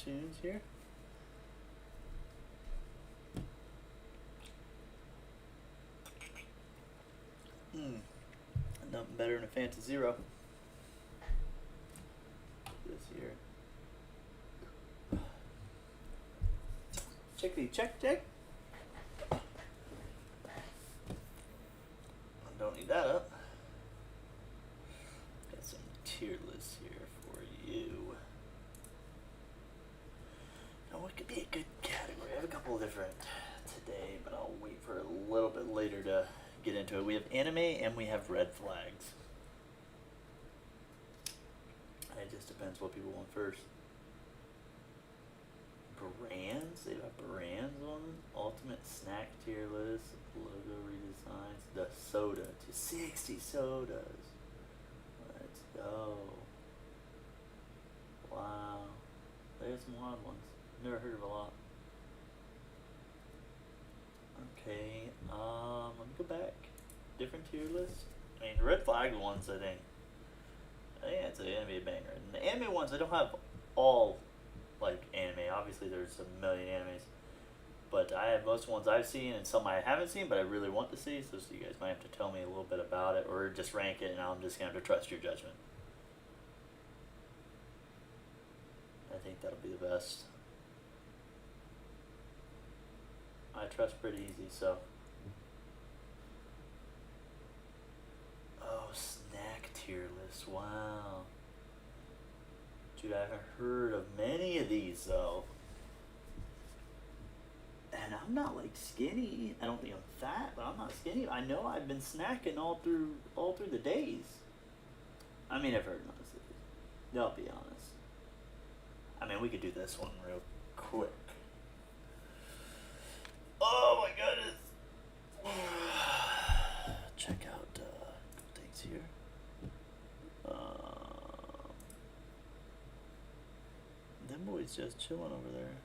cartoons here. Nothing better than a Fantasy Zero. This here. Check. Don't need that up. Got some tier lists here for you. Now, what could be a good category? I have a couple of different today, but I'll wait for a little bit later to get into it. We have anime and we have red flags. It just depends what people want first. Brands, they have brands on ultimate snack tier list, logo redesigns, the soda to 60 sodas. Let's go. Wow. There's some odd ones. Never heard of a lot. Okay, let me go back. Different tier lists. I mean, the red flag ones, I think it's gonna be a banger. And the anime ones, I don't have all like anime. Obviously, there's a million animes, but I have most ones I've seen and some I haven't seen, but I really want to see. So you guys might have to tell me a little bit about it, or just rank it, and I'm just gonna have to trust your judgment. I think that'll be the best. I trust pretty easy, so. Oh, snack tier list. Wow. Dude, I haven't heard of many of these, though. And I'm not, like, skinny. I don't think I'm fat, but I'm not skinny. I know I've been snacking all through the days. I mean, I've heard most of these. I'll be honest. I mean, we could do this one real quick. Oh my goodness! Check out things here. Them boys just chilling over there.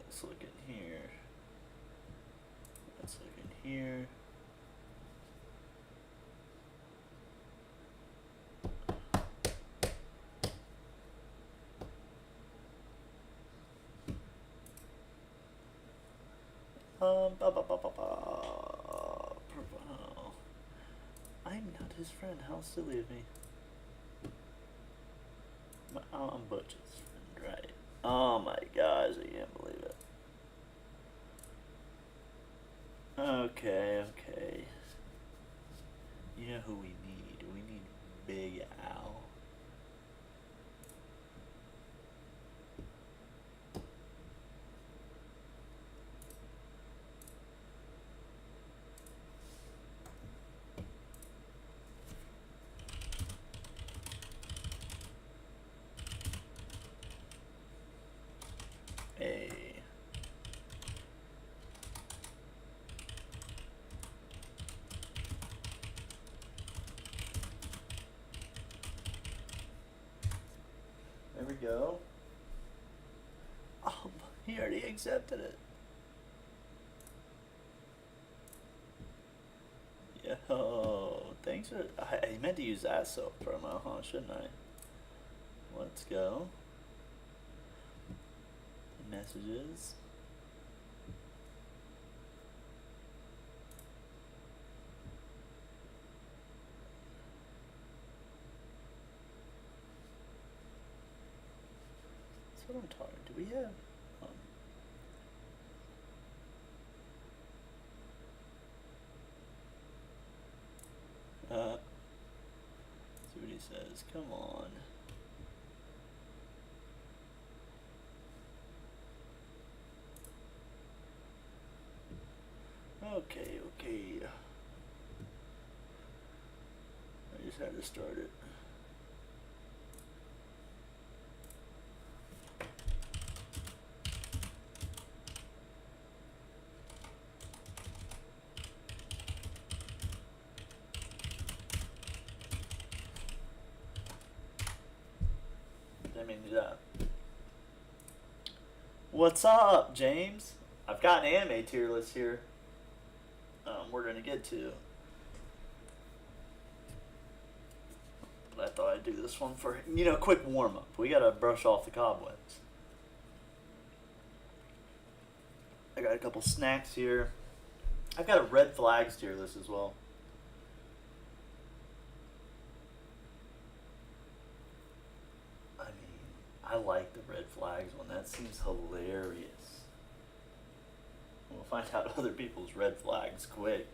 Let's look in here. Let's look in here. I'm not his friend. How silly of me. I'm Butch's friend, right? Oh my gosh, I can't believe it. Okay. You know who we need? We need Big Al. Hey. There we go. Oh, he already accepted it. Yo, thanks for. I meant to use that soap promo, huh? Shouldn't I? Let's go. Messages. That's what I'm talking. Do we have? See what he says. Come on. Okay. I just had to start it. Didn't mean to do that. What's up, James? I've got an anime tier list here. We're gonna get to. But I thought I'd want to do this one for, quick warm up. We got to brush off the cobwebs. I got a couple snacks here. I've got a red flags tier list as well. I mean, I like the red flags one. That seems hilarious. We'll find out other people's red flags quick.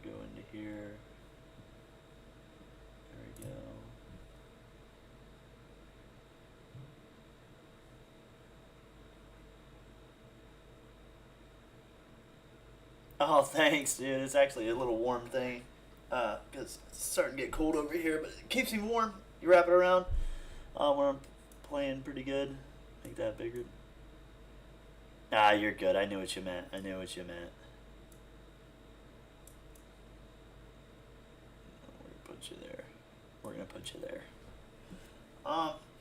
Go into here. There we go. Oh, thanks, dude. It's actually a little warm thing. Because it's starting to get cold over here, but it keeps me warm. You wrap it around when I'm playing pretty good. Make that bigger. Ah, you're good. I knew what you meant. We're gonna put you there.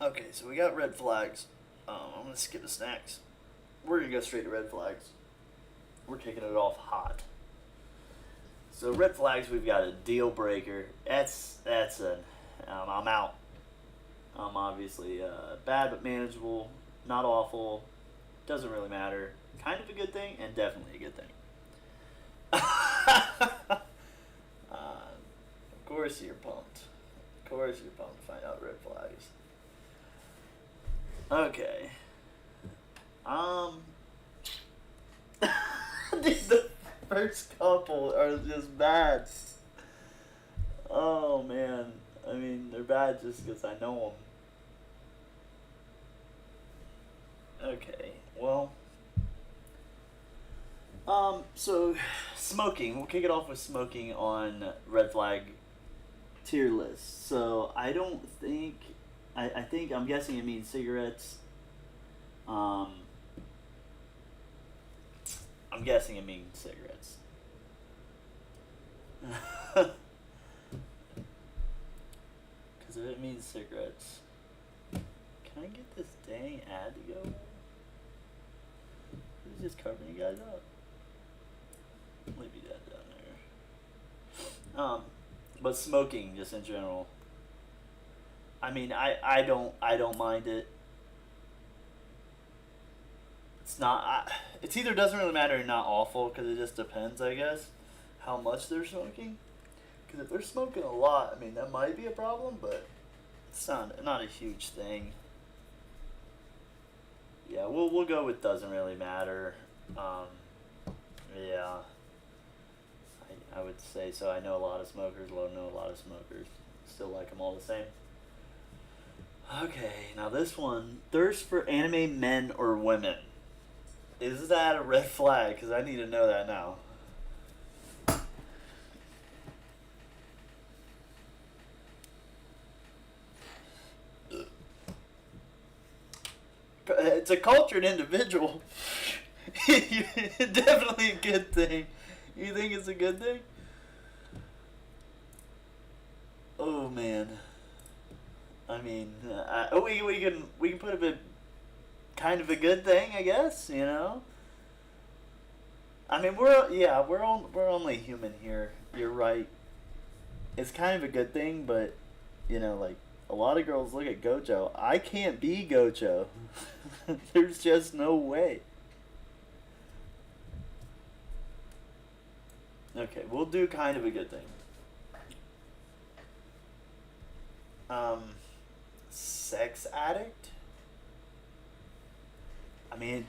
Okay, so we got red flags. I'm gonna skip the snacks. We're gonna go straight to red flags. We're kicking it off hot. So red flags, we've got a deal breaker. I'm out. Obviously bad but manageable, not awful, doesn't really matter. Kind of a good thing and definitely a good thing. Of course you're pumped. To find out red flags. Okay. The first couple are just bad. Oh man. I mean, they're bad just because I know them. Okay, well. So, smoking. We'll kick it off with smoking on red flag tier list. So, I don't think... I'm guessing it means cigarettes. I'm guessing it means cigarettes. Because if it means cigarettes, can I get this dang ad to go? It's just covering you guys up. Leave that down there. But smoking, just in general. I mean, I don't mind it. It's not. It's either doesn't really matter or not awful, because it just depends, I guess, how much they're smoking. Because if they're smoking a lot, I mean, that might be a problem, but it's not a huge thing. Yeah, we'll go with doesn't really matter. Yeah, I would say so. I know a lot of smokers. Still like them all the same. Okay, now this one, thirst for anime men or women. Is that a red flag? Because I need to know that now. It's a cultured individual. Definitely a good thing. You think it's a good thing? Oh man. I mean, we can put a bit, kind of a good thing, I guess. I mean, we're only human here. You're right. It's kind of a good thing, but like a lot of girls look at Gojo. I can't be Gojo. There's just no way. Okay, we'll do kind of a good thing. Sex addict? I mean,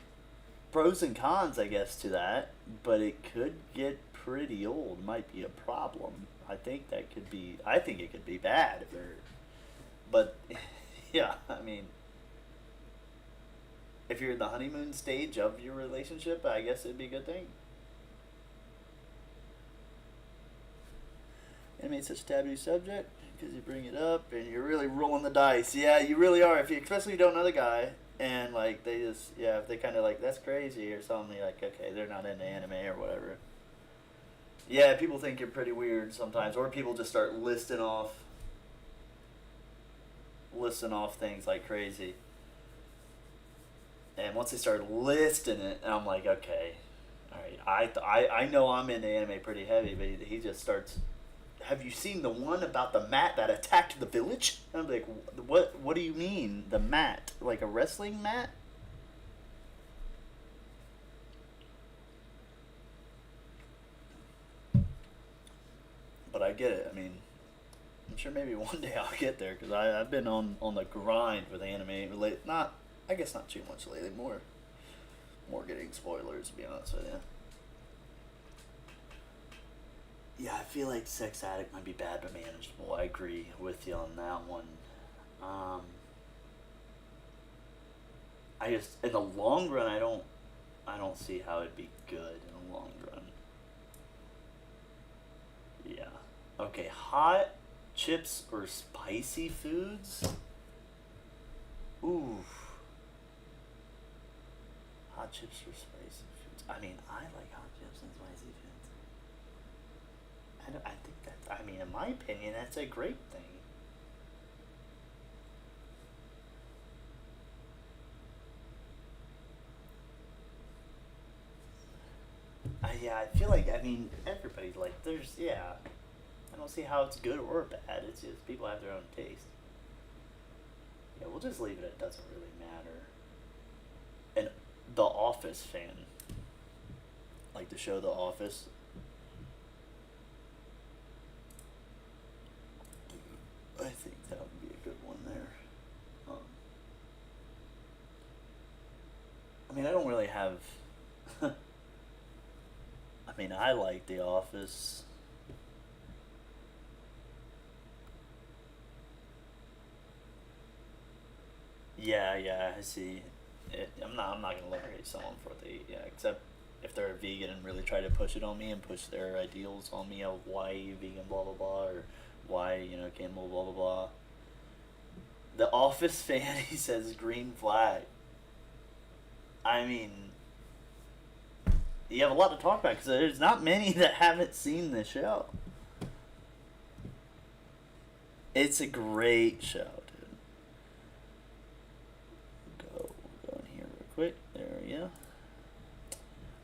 pros and cons, I guess, to that, but it could get pretty old. Might be a problem. I think it could be bad if they're, but yeah, I mean, if you're in the honeymoon stage of your relationship, I guess it'd be a good thing. Anime is such a taboo subject because you bring it up and you're really rolling the dice. Yeah, you really are. Especially if you don't know the guy and like they just if they kind of like that's crazy or something, you're like okay, they're not into anime or whatever. Yeah, people think you're pretty weird sometimes, or people just start listing off things like crazy. And once they started listing it, and I'm like, okay, all right, I know I'm into anime pretty heavy, but he just starts. Have you seen the one about the mat that attacked the village? And I'm like, what do you mean the mat? Like a wrestling mat? But I get it. I mean, I'm sure maybe one day I'll get there because I've been on the grind with anime. Not, I guess not too much lately. More getting spoilers, to be honest with you. Yeah, I feel like Sex Addict might be bad but manageable. I agree with you on that one. Um, I just in the long run, I don't see how it'd be good in the long run. Yeah. Okay, hot chips or spicy foods? Ooh, hot chips or spicy foods. I mean, I like hot chips and spicy foods. I think that. I mean, in my opinion, that's a great thing. Yeah, I feel like I mean everybody like there's yeah. I don't see how it's good or bad. It's just people have their own taste. Yeah, we'll just leave it. It doesn't really matter. And The Office fan, like the show The Office. I think that would be a good one there. Um, I mean, I don't really have. I mean, I like The Office. Yeah, yeah, I see. I'm not gonna let her hate someone for what they eat. Yeah, except if they're a vegan and really try to push it on me and push their ideals on me of why you vegan, blah blah blah, or why cannibal, blah blah blah. The Office fan, he says green flag. I mean, you have a lot to talk about because there's not many that haven't seen the show. It's a great show, dude. Go in here real quick. There we go.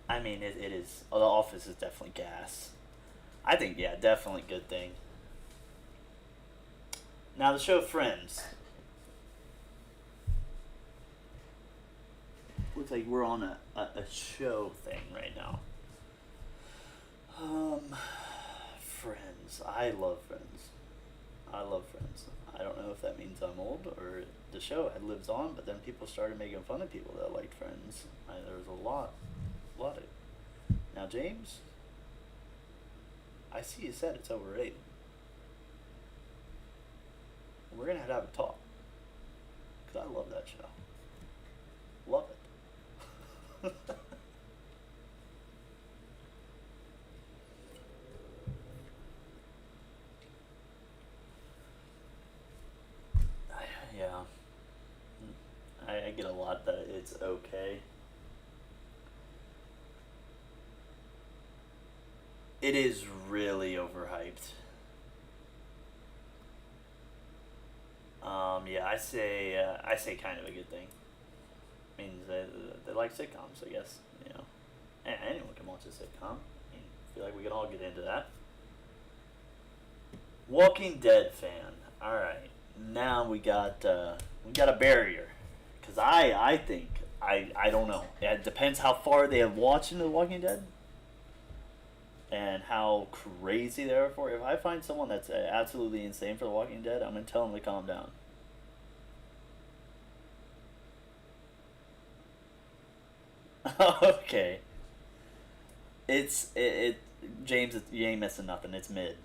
I mean, it is. Oh, The Office is definitely gas. I think, yeah, definitely good thing. Now, the show Friends. Looks like we're on a show thing right now. Um, Friends. I love Friends. I love Friends. I don't know if that means I'm old or the show had lives on, but then people started making fun of people that liked Friends. There was a lot of. Now, James, I see you said it's overrated. We're gonna have to have a talk because I love that show. Love it. Yeah, I get a lot that it's okay. It is really overhyped. Yeah, I say kind of a good thing. Means they like sitcoms, I guess. You know, anyone can watch a sitcom. I feel like we can all get into that. Walking Dead fan. All right, now we got a barrier, because I think I don't know. It depends how far they have watched into The Walking Dead and how crazy they are for it. If I find someone that's absolutely insane for The Walking Dead, I'm gonna tell them to calm down. Okay, it James. You ain't missing nothing. It's mid.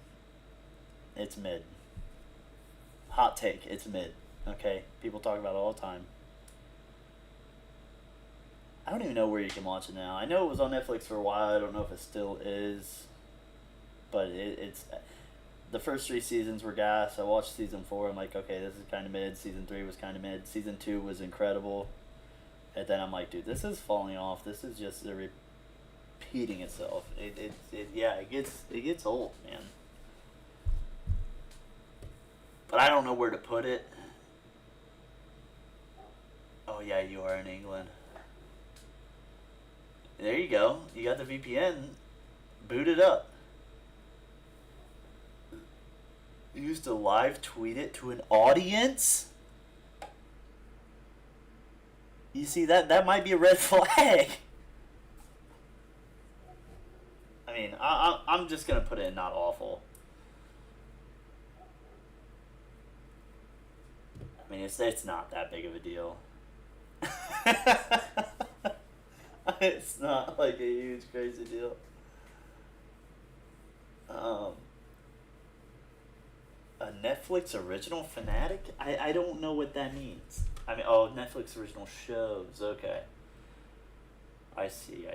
It's mid. Hot take. It's mid. Okay, people talk about it all the time. I don't even know where you can watch it now. I know it was on Netflix for a while. I don't know if it still is, but it's the first three seasons were gas. I watched season four. I'm like, okay, this is kind of mid. Season three was kind of mid. Season two was incredible, and then I'm like, dude, this is falling off. This is just repeating itself. Yeah, it gets old, man. But I don't know where to put it. Oh yeah, you are in England. There you go. You got the VPN. Boot it up. You used to live tweet it to an audience? You see, that might be a red flag. I mean, I'm just going to put it in not awful. I mean, it's not that big of a deal. It's not like a huge crazy deal. A Netflix original fanatic? I don't know what that means. I mean, oh, Netflix original shows. Okay. I see.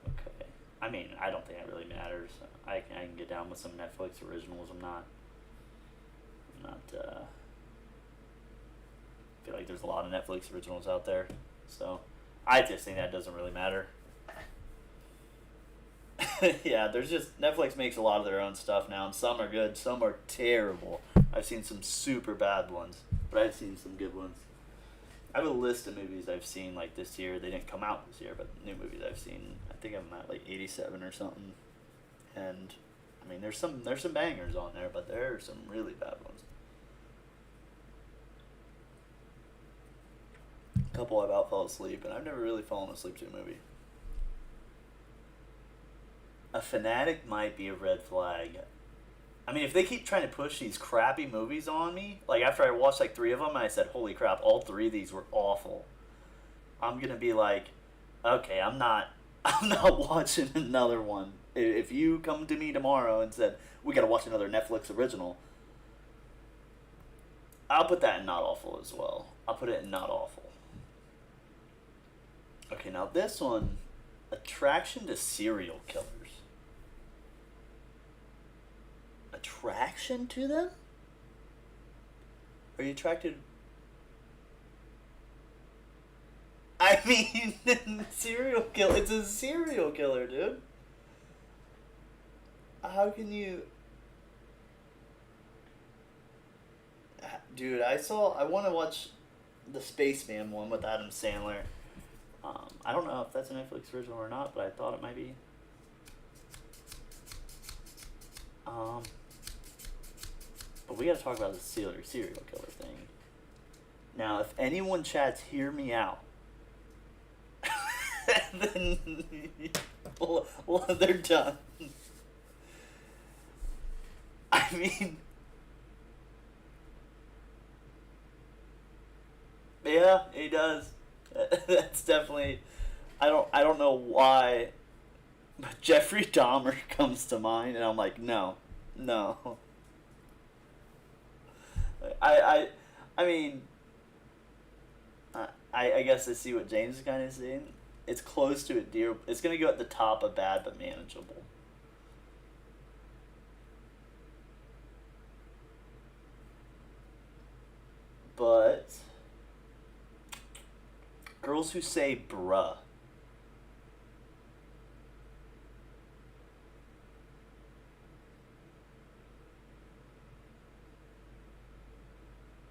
Okay. I mean, I don't think it really matters. I can get down with some Netflix originals. I'm not, I feel like there's a lot of Netflix originals out there. So, I just think that doesn't really matter. Yeah, there's just Netflix makes a lot of their own stuff now, and some are good, some are terrible. I've seen some super bad ones, but I've seen some good ones. I have a list of movies I've seen like this year. They didn't come out this year, but new movies I've seen. I think I'm at like 87 or something. And I mean, there's some bangers on there, but there are some really bad ones. A couple I've about fell asleep, and I've never really fallen asleep to a movie. A fanatic might be a red flag. I mean, if they keep trying to push these crappy movies on me, like after I watched like 3 of them, and I said, "Holy crap! All 3 of these were awful." I'm gonna be like, "Okay, I'm not watching another one." If you come to me tomorrow and said, "We gotta watch another Netflix original," I'll put that in not awful as well. I'll put it in not awful. Okay, now this one, attraction to serial killers. Attraction to them? Are you attracted? I mean, serial killer. It's a serial killer, dude. How can you? Dude, I want to watch the Spaceman one with Adam Sandler. I don't know if that's a Netflix original or not, but I thought it might be. But we gotta talk about the serial killer thing. Now, if anyone chats, hear me out. Then, well, they're done. I mean, yeah, he does. That's definitely. I don't know why, but Jeffrey Dahmer comes to mind, and I'm like, no. I mean, I guess I see what James is kind of saying. It's close to it, dear. It's gonna go at the top of bad but manageable. But girls who say bruh.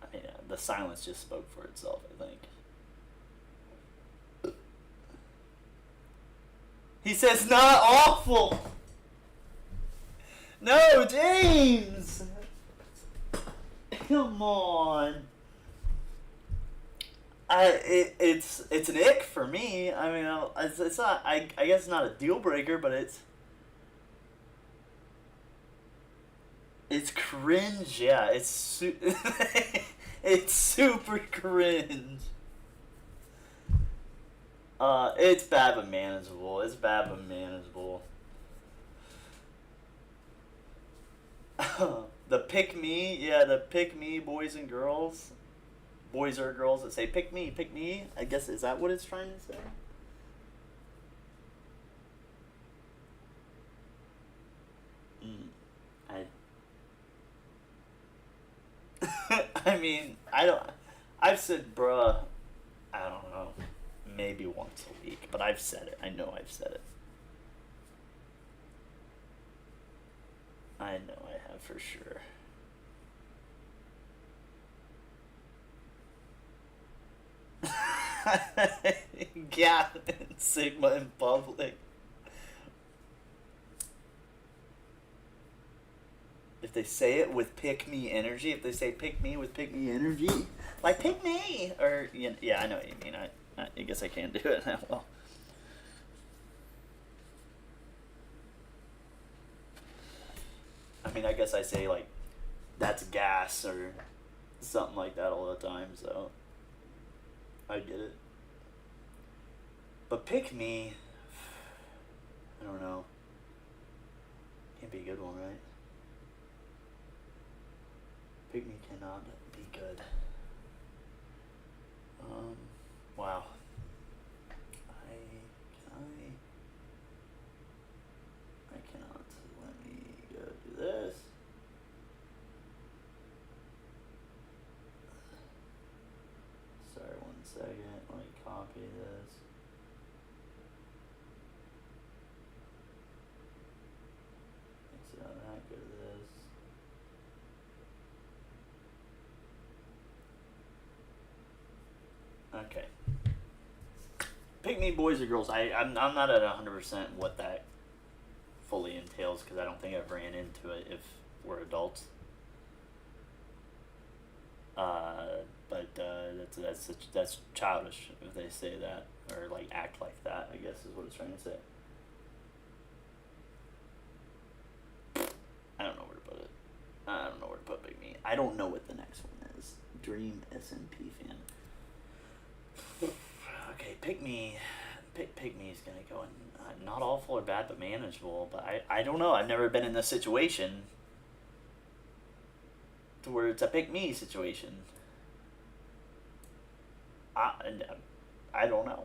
I mean, the silence just spoke for itself, I think. He says not awful. No, James. Come on. It's an ick for me. I mean, it's not. I guess it's not a deal breaker, but it's cringe. Yeah, it's super cringe. It's bad but manageable. The pick me, yeah, the pick me boys and girls. Boys or girls that say pick me. I guess, is that what it's trying to say? I mean, I've said bruh, I don't know, maybe once a week, but I've said it. I know I've said it. I know I have for sure. Yeah, Sigma in public. If they say it with pick me energy, if they say pick me with pick me energy, like pick me, or yeah, I know what you mean. I guess I can't do it that well. I mean, I guess I say like that's gas or something like that all the time, so I get it. But pick me, I don't know. Can't be a good one, right? Pick me cannot be good. Wow. I cannot. Let me go do this. Sorry, 1 second. Let me copy this. Exit on that. Go to this. Okay. Pick me, boys or girls. I'm not at 100% what that fully entails because I don't think I've ran into it if we're adults. But that's childish if they say that or like act like that. I guess is what it's trying to say. I don't know where to put it. I don't know where to put Big Me. I don't know what the next one is. Dream SMP fan. Okay, Pick Me. Pick Me is gonna go in. Not awful or bad, but manageable. But I don't know. I've never been in this situation to where it's a Pick Me situation. I, I don't know.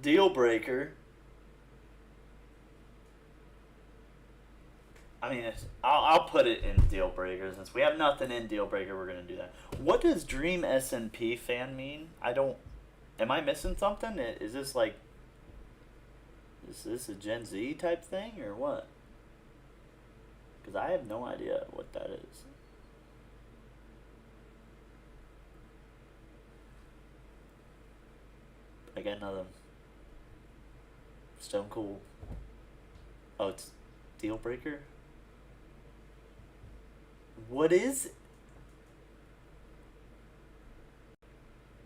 Deal breaker. I mean, I'll put it in deal breaker since we have nothing in deal breaker. We're gonna do that. What does Dream SNP fan mean? I don't. Am I missing something? Is this like? Is this a Gen Z type thing or what? Because I have no idea what that is. I got another Stone Cold. Oh, it's deal breaker. What is?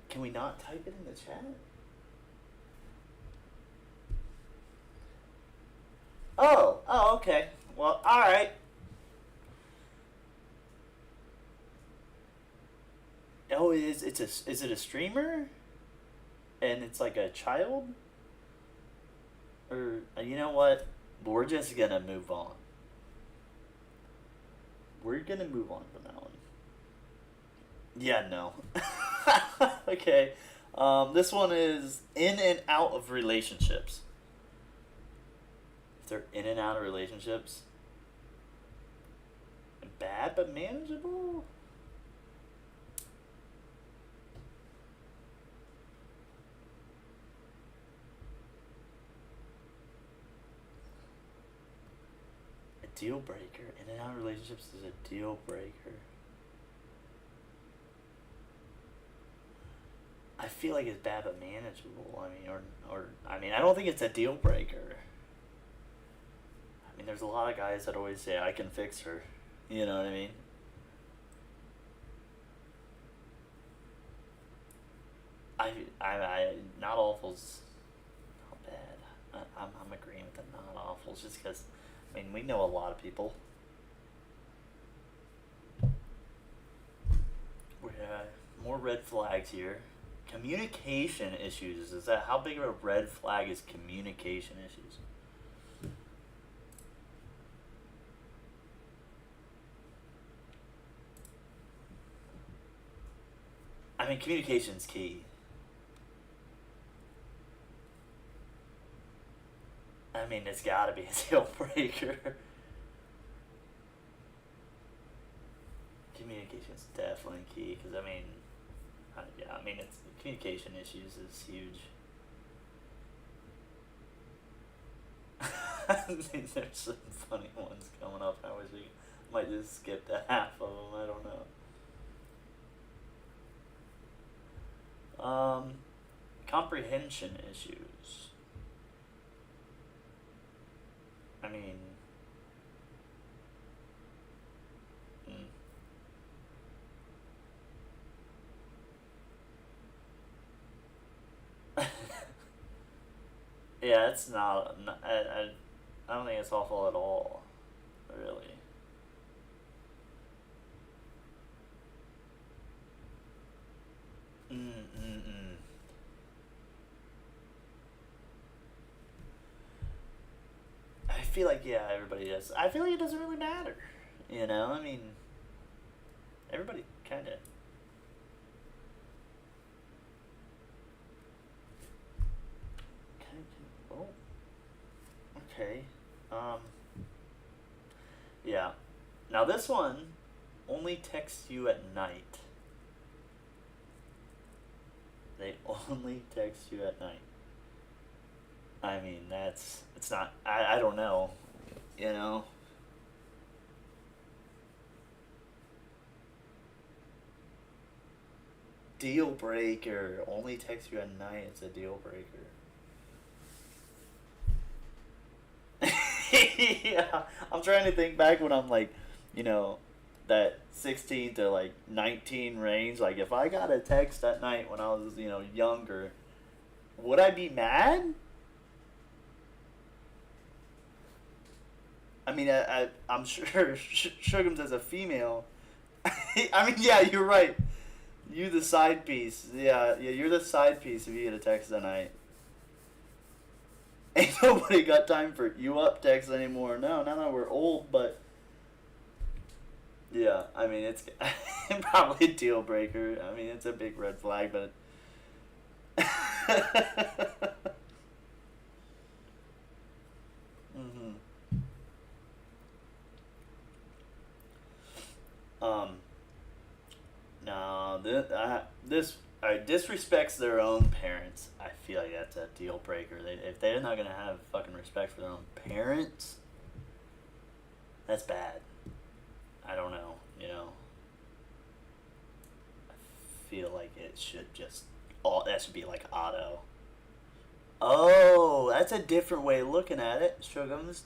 Can we not type it in the chat? Oh, okay. Well, all right. Oh, is it a streamer? And it's like a child? Or you know what? We're just gonna move on. We're gonna move on from that one. Yeah, no. Okay. This one is in and out of relationships. If they're in and out of relationships, bad but manageable. A deal breaker. In and out of relationships is a deal breaker. I feel like it's bad but manageable. I mean, or I mean, I don't think it's a deal breaker. I mean, there's a lot of guys that always say I can fix her. You know what I mean? I not awful's not bad. I'm agreeing with the not awfuls just because. I mean, we know a lot of people. We have more red flags here. Communication issues. Is that how big of a red flag is communication issues? I mean, communication's key. I mean, it's got to be a deal breaker. Communication is definitely key because yeah, I mean, it's communication issues is huge. I think there's some funny ones coming up. I wish we might just skip to half of them. I don't know. Comprehension issues. I mean, yeah, it's not. I don't think it's awful at all. Really. Mm. I feel like yeah, everybody does. I feel like it doesn't really matter. You know, I mean, everybody kind of. Oh, okay. Um. Yeah. Now this one only texts you at night. They only text you at night. I mean, it's not, I don't know, you know? Deal breaker. Only text you at night. It's a deal breaker. Yeah, I'm trying to think back when I'm like, you know, that 16 to like 19 range. Like, if I got a text at night when I was, younger, would I be mad? I mean, I'm sure Shugums as a female. I mean, yeah, you're right. You the side piece. Yeah, you're the side piece if you get a text at night. Ain't nobody got time for you up texts anymore. No, not that we're old, but yeah, I mean, it's probably a deal breaker. I mean, it's a big red flag, but. Hmm. Um. No, this disrespects their own parents. I feel like that's a deal breaker. If they're not gonna have fucking respect for their own parents, that's bad. I don't know. I feel like it should just all that should be like auto. Oh, that's a different way of looking at it. Shugums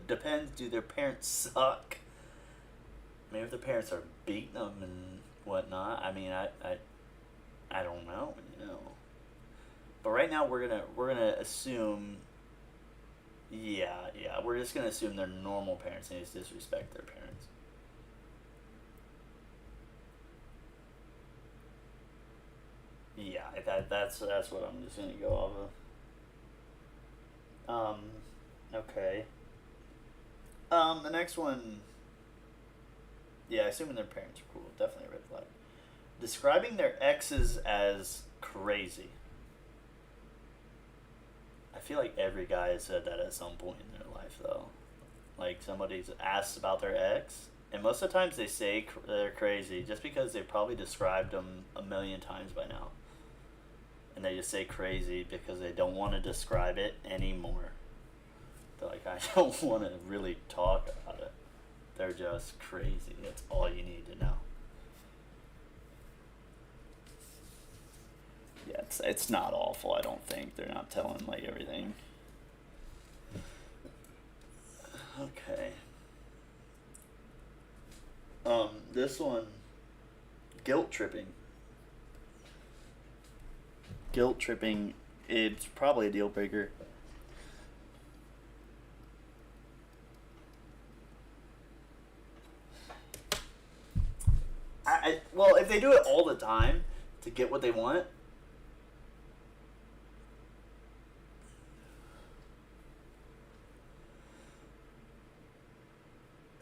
depends. Do their parents suck? Maybe if the parents are beating them and whatnot. I mean, I don't know. But right now we're gonna assume. Yeah, we're just gonna assume they're normal parents and they just disrespect their parents. Yeah, that's what I'm just gonna go off of. Okay. The next one. Yeah, assuming their parents are cool, definitely a red flag. Describing their exes as crazy. I feel like every guy has said that at some point in their life, though. Like somebody's asked about their ex, and most of the times they say they're crazy just because they've probably described them a million times by now. And they just say crazy because they don't want to describe it anymore. They're like, I don't want to really talk about it. They're just crazy. That's all you need to know. Yeah, it's not awful. I don't think they're not telling like everything. Okay. This one, guilt tripping. Guilt tripping. It's probably a deal breaker. Well, if they do it all the time to get what they want,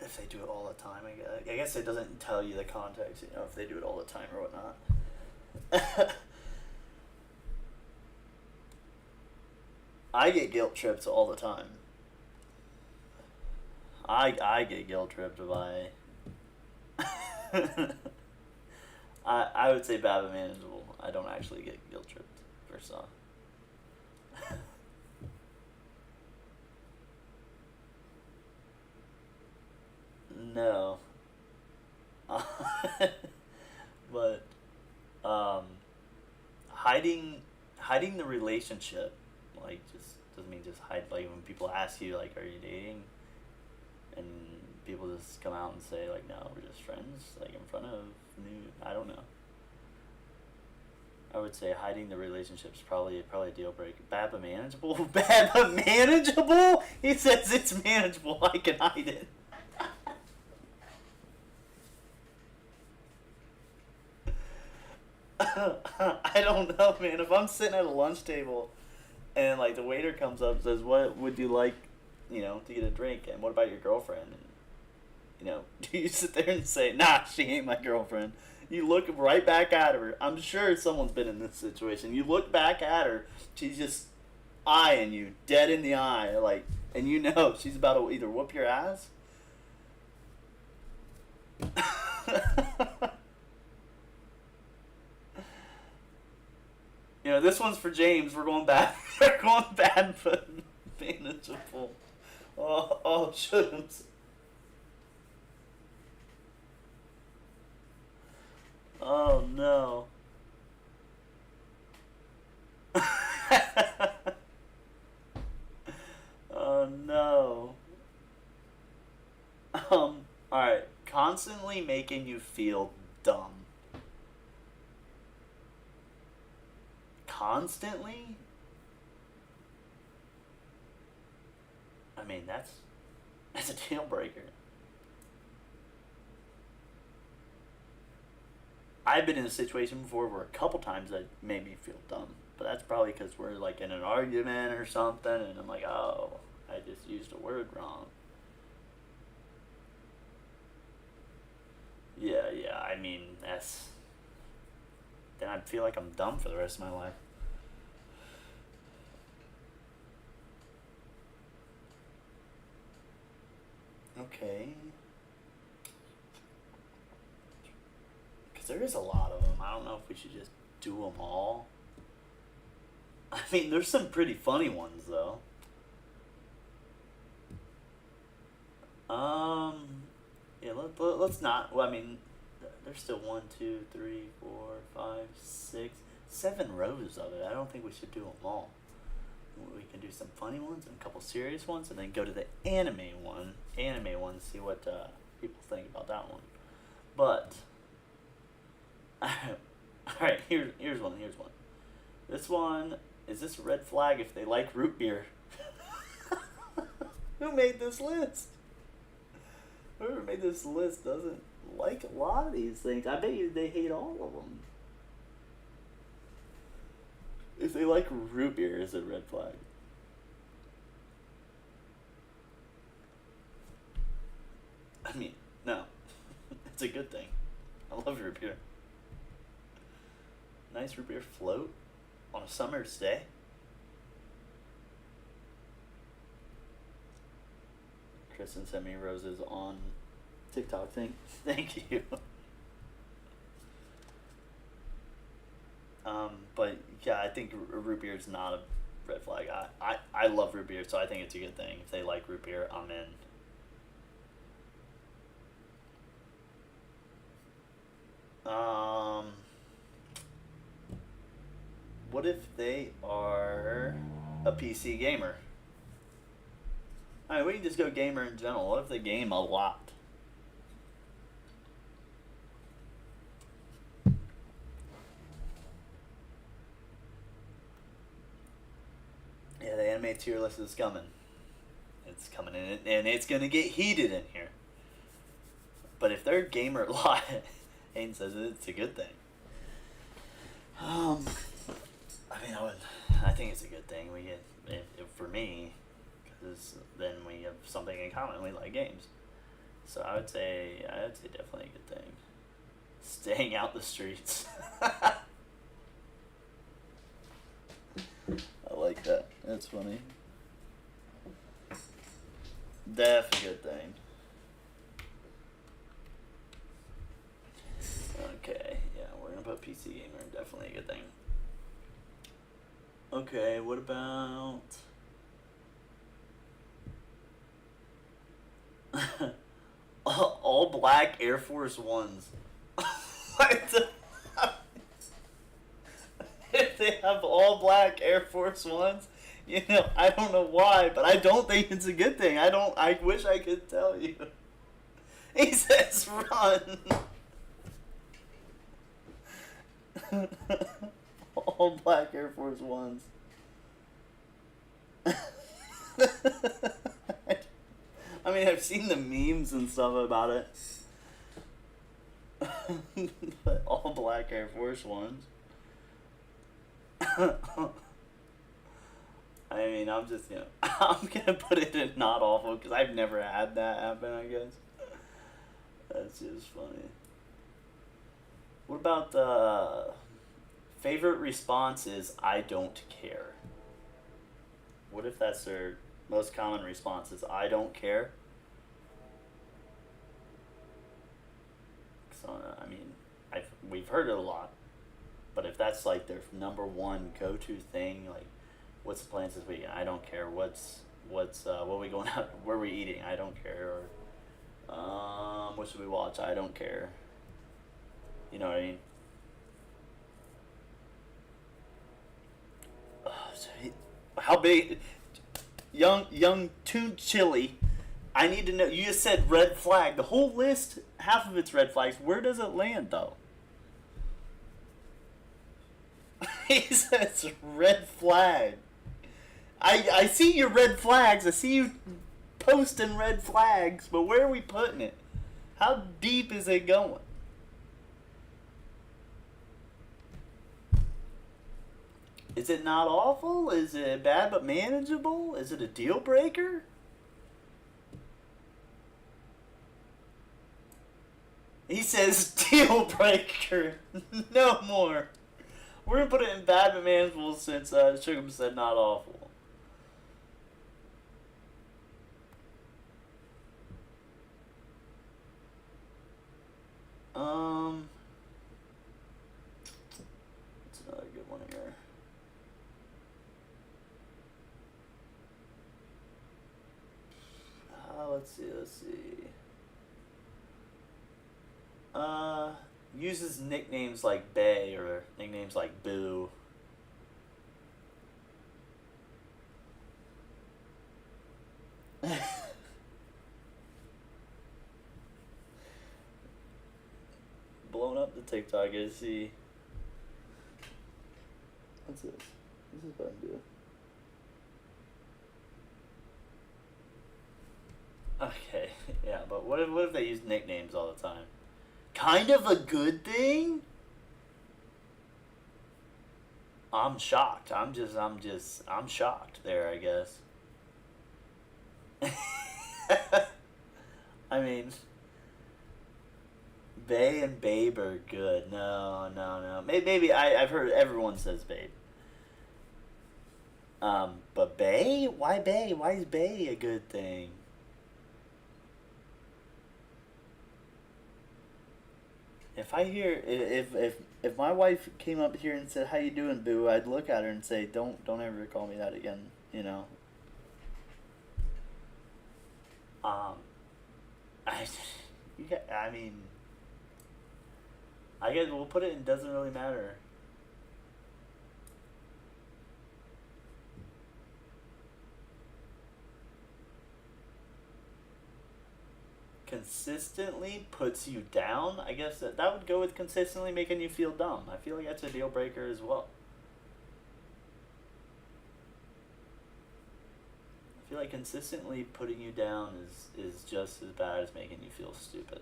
if they do it all the time, I guess it doesn't tell you the context, if they do it all the time or whatnot. I get guilt trips all the time. I get guilt tripped by. I would say bad but manageable. I don't actually get guilt tripped first off. No. But um, hiding hiding the relationship, like, just doesn't mean just hide. Like when people ask you like, "Are you dating?" and people just come out and say like, "No, we're just friends," like in front of new. I don't know. I would say hiding the relationship's probably a deal breaker. Bad but manageable. Bad but manageable. He says it's manageable. I can hide it. I don't know, man. If I'm sitting at a lunch table and like the waiter comes up and says, "What would you like, to get a drink? And what about your girlfriend?" And do you sit there and say, "Nah, she ain't my girlfriend"? You look right back at her. I'm sure someone's been in this situation. You look back at her. She's just eyeing you dead in the eye, like, and she's about to either whoop your ass. This one's for James. We're going bad. We're going bad, but manageable. Oh, should. Oh no. Oh no. Alright. Constantly making you feel dumb. Constantly? I mean, that's a deal breaker. I've been in a situation before where a couple times that made me feel dumb, but that's probably because we're like in an argument or something, and I'm like, oh, I just used a word wrong. Yeah, yeah. I mean, then I'd feel like I'm dumb for the rest of my life. Okay. Because there is a lot of them. I don't know if we should just do them all. I mean, there's some pretty funny ones, though. Um, yeah, let's not. Well, I mean, there's still one, two, three, four, five, six, 7 rows of it. I don't think we should do them all. We can do some funny ones and a couple serious ones, and then go to the anime one, see what people think about that one. But all right, here's one. This one is this a red flag if they like root beer? Who made this list? Whoever made this list doesn't like a lot of these things. I bet you they hate all of them. If they like root beer, is it a red flag? I mean, no. It's a good thing. I love root beer. Nice root beer float on a summer's day. Kristen sent me roses on TikTok. Thank you. But yeah, I think root beer is not a red flag. I love root beer, so I think it's a good thing. If they like root beer, I'm in. What if they are a PC gamer? I mean, we can just go gamer in general. What if they game a lot? Yeah, the anime tier list is coming. It's coming in, and it's gonna get heated in here. But if they're a gamer a lot, Hayden says it's a good thing. I mean, I think it's a good thing. We get, for me, because then we have something in common. We like games, so I'd say definitely a good thing. Staying out the streets. I like that. That's funny. Definitely a good thing. Okay, yeah, we're gonna put PC gamer. Definitely a good thing. Okay, what about all black Air Force Ones? What the- if they have all black Air Force Ones, you know, I don't know why, but I don't think it's a good thing. I wish I could tell you. He says run. All black Air Force Ones. I mean, I've seen the memes and stuff about it. But all black Air Force Ones. I mean, I'm just, you know, I'm gonna put it in not awful because I've never had that happen, I guess. That's just funny. What about the favorite response is I don't care? What if that's their most common response is I don't care? So, I mean, we've heard it a lot. But if that's like their number one go-to thing, like, what's the plans this weekend? I don't care. What are we going out? Where are we eating? I don't care. Or what should we watch? I don't care. You know what I mean? So how big? Young Toon Chili. I need to know. You just said red flag. The whole list, half of it's red flags. Where does it land though? He says red flag. I see your red flags. I see you posting red flags, but where are we putting it? How deep is it going? Is it not awful? Is it bad but manageable? Is it a deal breaker? He says deal breaker. No more. We're gonna put it in bad but manageable since Sugar said not awful. That's another good one here. Let's see. Uses nicknames like Bay or nicknames like Boo. Blowing up the TikTok, I see. What's this? What's this button do? Okay, yeah, but what if they use nicknames all the time? Kind of a good thing? I'm shocked. I'm shocked there, I guess. I mean, Bay and Babe are good. No. Maybe I've heard everyone says Babe. But Bay? Why Bay? Why is Bay a good thing? If I hear if my wife came up here and said how you doing, Boo, I'd look at her and say don't ever call me that again. You know. Um, I I mean, I guess we'll put it in doesn't really matter. Consistently puts you down. I guess that would go with consistently making you feel dumb. I feel like that's a deal breaker as well. I feel like consistently putting you down is just as bad as making you feel stupid.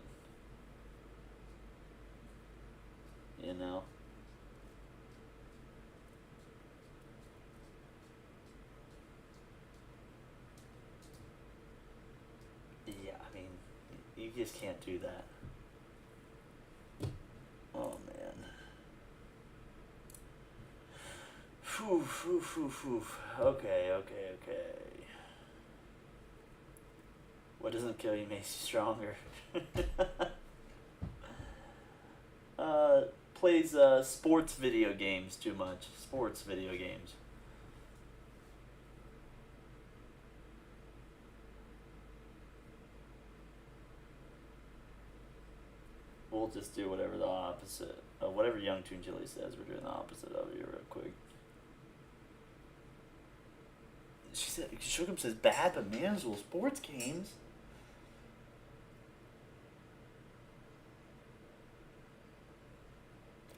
You know? Yeah, I mean, you just can't do that. Oh man. Phew. Okay. What doesn't kill you makes you stronger. Plays sports video games too much. Sports video games. We'll just do whatever the opposite, whatever Young Toon Chili says. We're doing the opposite of it real quick. She said, Shugam says bad but manageable sports games.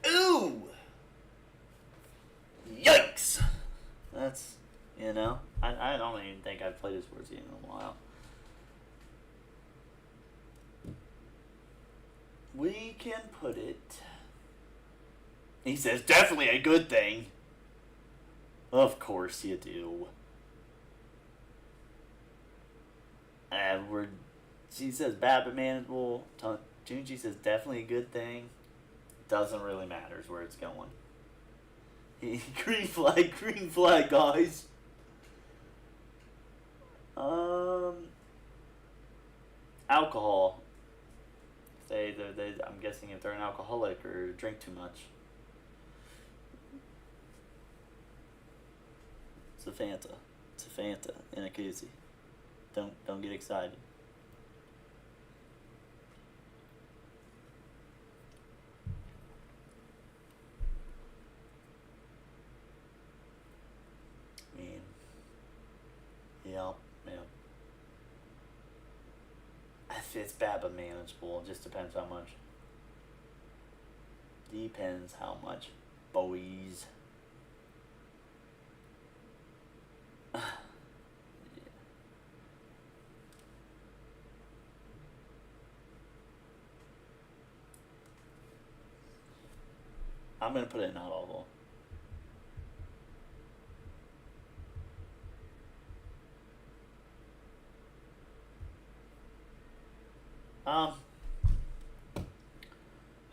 Ooh! Yikes! That's, you know, I don't even think I've played a sports game in a while. We can put it. He says, definitely a good thing. Of course you do. And she says bad but manageable. Junji says definitely a good thing. Doesn't really matter where it's going. Green flag, guys. Alcohol. I'm guessing if they're an alcoholic or drink too much. It's a Fanta. It's a Fanta in a koozie. Don't get excited. I mean, yeah. It's bad but manageable. It just depends how much. Depends how much, boys. Yeah. I'm gonna put it in not awful.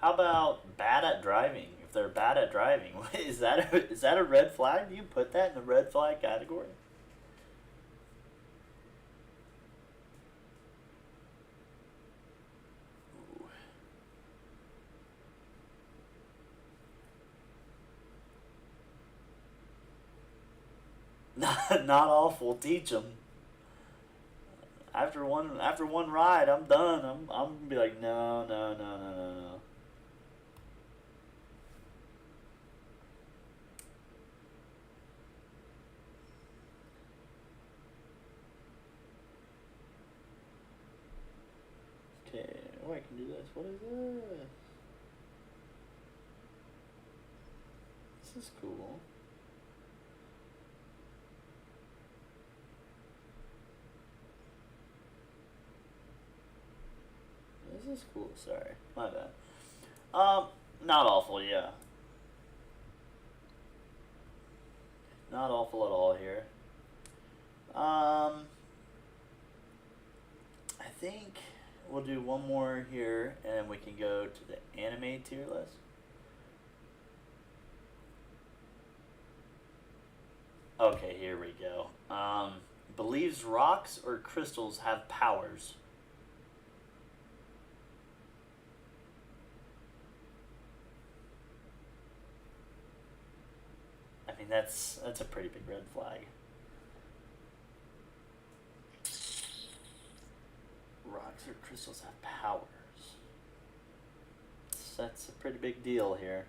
How about bad at driving? If they're bad at driving, is that a red flag? Do you put that in the red flag category? Not awful. Teach them. After one ride, I'm done. I'm gonna be like, no. Okay, oh, I can do this. What is this? This is cool. This is cool. Sorry, my bad. Not awful. Yeah. Not awful at all here. I think we'll do one more here, and then we can go to the anime tier list. Okay, here we go. Believes rocks or crystals have powers. I mean, that's a pretty big red flag. Rocks or crystals have powers. That's a pretty big deal here.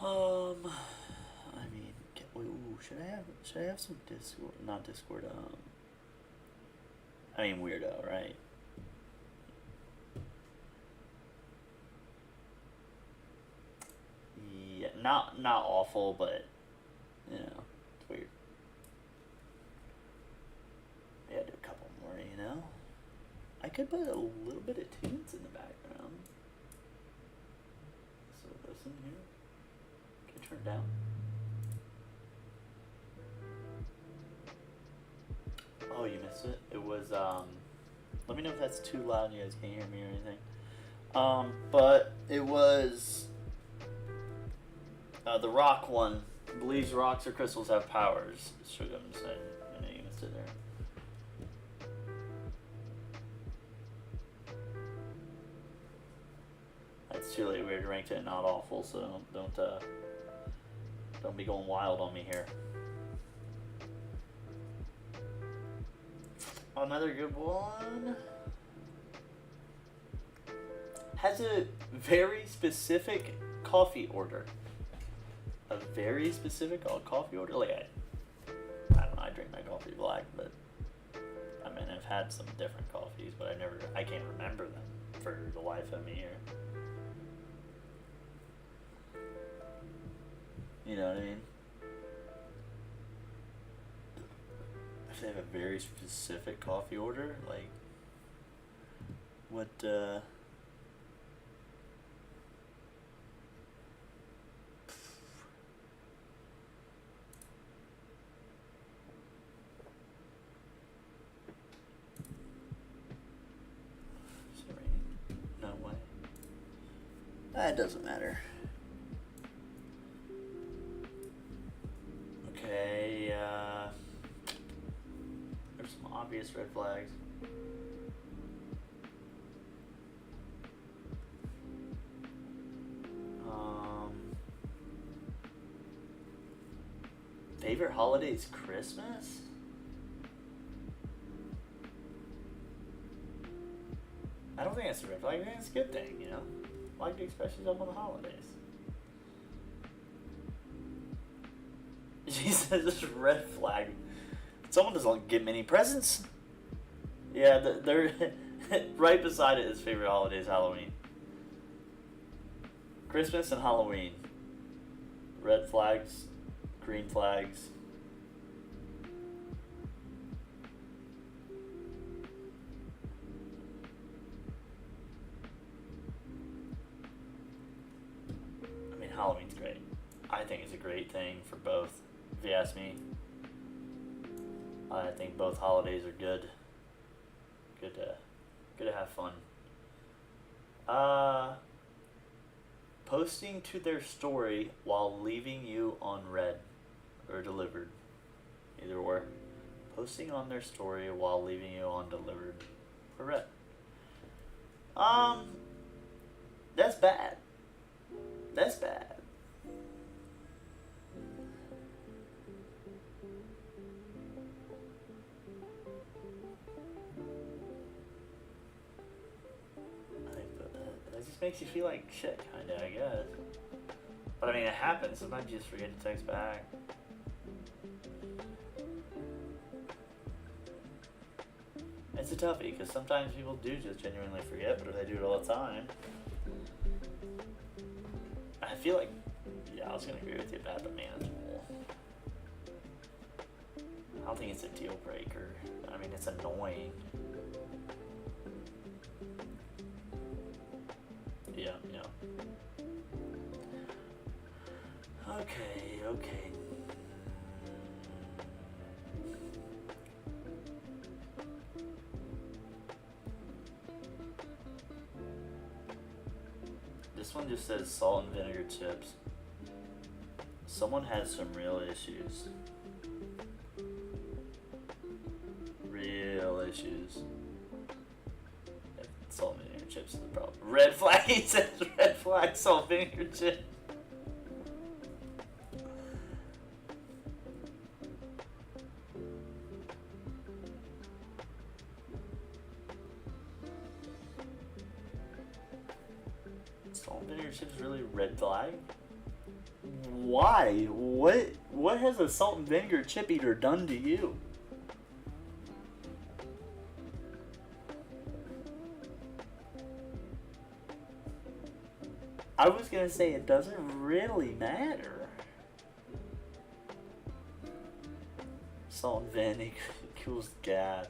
I mean, should I have some Discord? Not Discord. I mean, Weirdo, right? Yeah, not awful, but you know, it's weird. We gotta do a couple more, you know. I could put a little bit of tunes in the background. So listen here. Can you turn it down? Oh, you missed it. It was let me know if that's too loud and you guys can't hear me or anything. But it was the rock one. Believes rocks or crystals have powers. Shugam said. I know you missed it there. too late. We already ranked it not awful, so don't be going wild on me here. Another good one. Has a very specific coffee order. A very specific coffee order? Like, I don't know, I drink my coffee black, but I mean, I've had some different coffees, but I can't remember them for the life of me here. You know what I mean? If they have a very specific coffee order, like, what, is it raining? No way. That doesn't matter. Okay, there's some obvious red flags. Favorite holiday is Christmas? I don't think that's a red flag. I think it's a good thing, you know? I like to express yourself on the holidays. She says this red flag. Someone doesn't get many presents. Yeah, they're right beside it. His favorite holiday is Halloween. Christmas and Halloween. Red flags, green flags. I mean, Halloween's great. I think it's a great thing for both, if you ask me. I think both holidays are good. Good to have fun. Posting to their story while leaving you on read or delivered. Either or. Posting on their story while leaving you on delivered or read. That's bad. That's bad. It just makes you feel like shit, kinda, I guess. But I mean, it happens. Sometimes you just forget to text back. It's a toughie, because sometimes people do just genuinely forget, but if they do it all the time... I feel like... Yeah, I was gonna agree with you about the manageable. I don't think it's a deal breaker. I mean, it's annoying. Yeah. Okay. This one just says salt and vinegar chips. Someone has some real issues. Real issues. Salt and vinegar chips is the problem. Red flag, he says red flag, salt and vinegar chips. Salt and vinegar chips really red flag? Why? What has a salt and vinegar chip eater done to you? I was gonna say it doesn't really matter. Salt and vinegar cools the gas.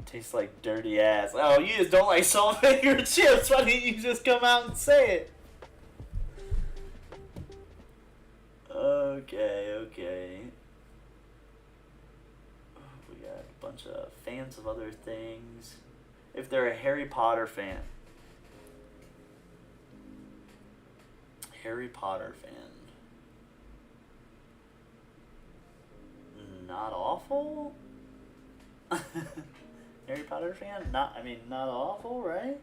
Tastes like dirty ass. Oh, you just don't like salt and vinegar chips. Why didn't you just come out and say it? Okay. We got a bunch of fans of other things. If they're a Harry Potter fan. Harry Potter fan. Not awful? Harry Potter fan? Not awful, right?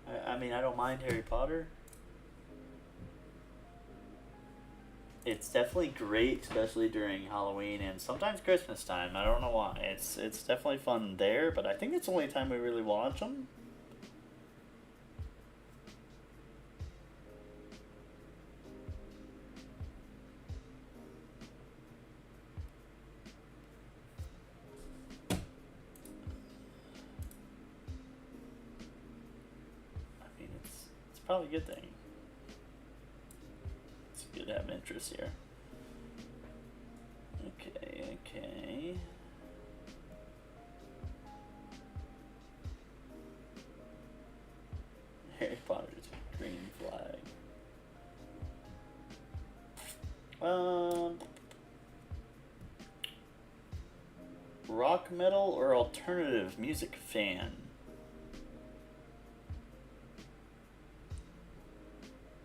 I don't mind Harry Potter. It's definitely great, especially during Halloween and sometimes Christmas time. I don't know why. It's definitely fun there, but I think it's the only time we really watch them. It's probably a good thing. It's good to have interest here. Okay. Harry Potter's green flag. Rock, metal, or alternative music fan?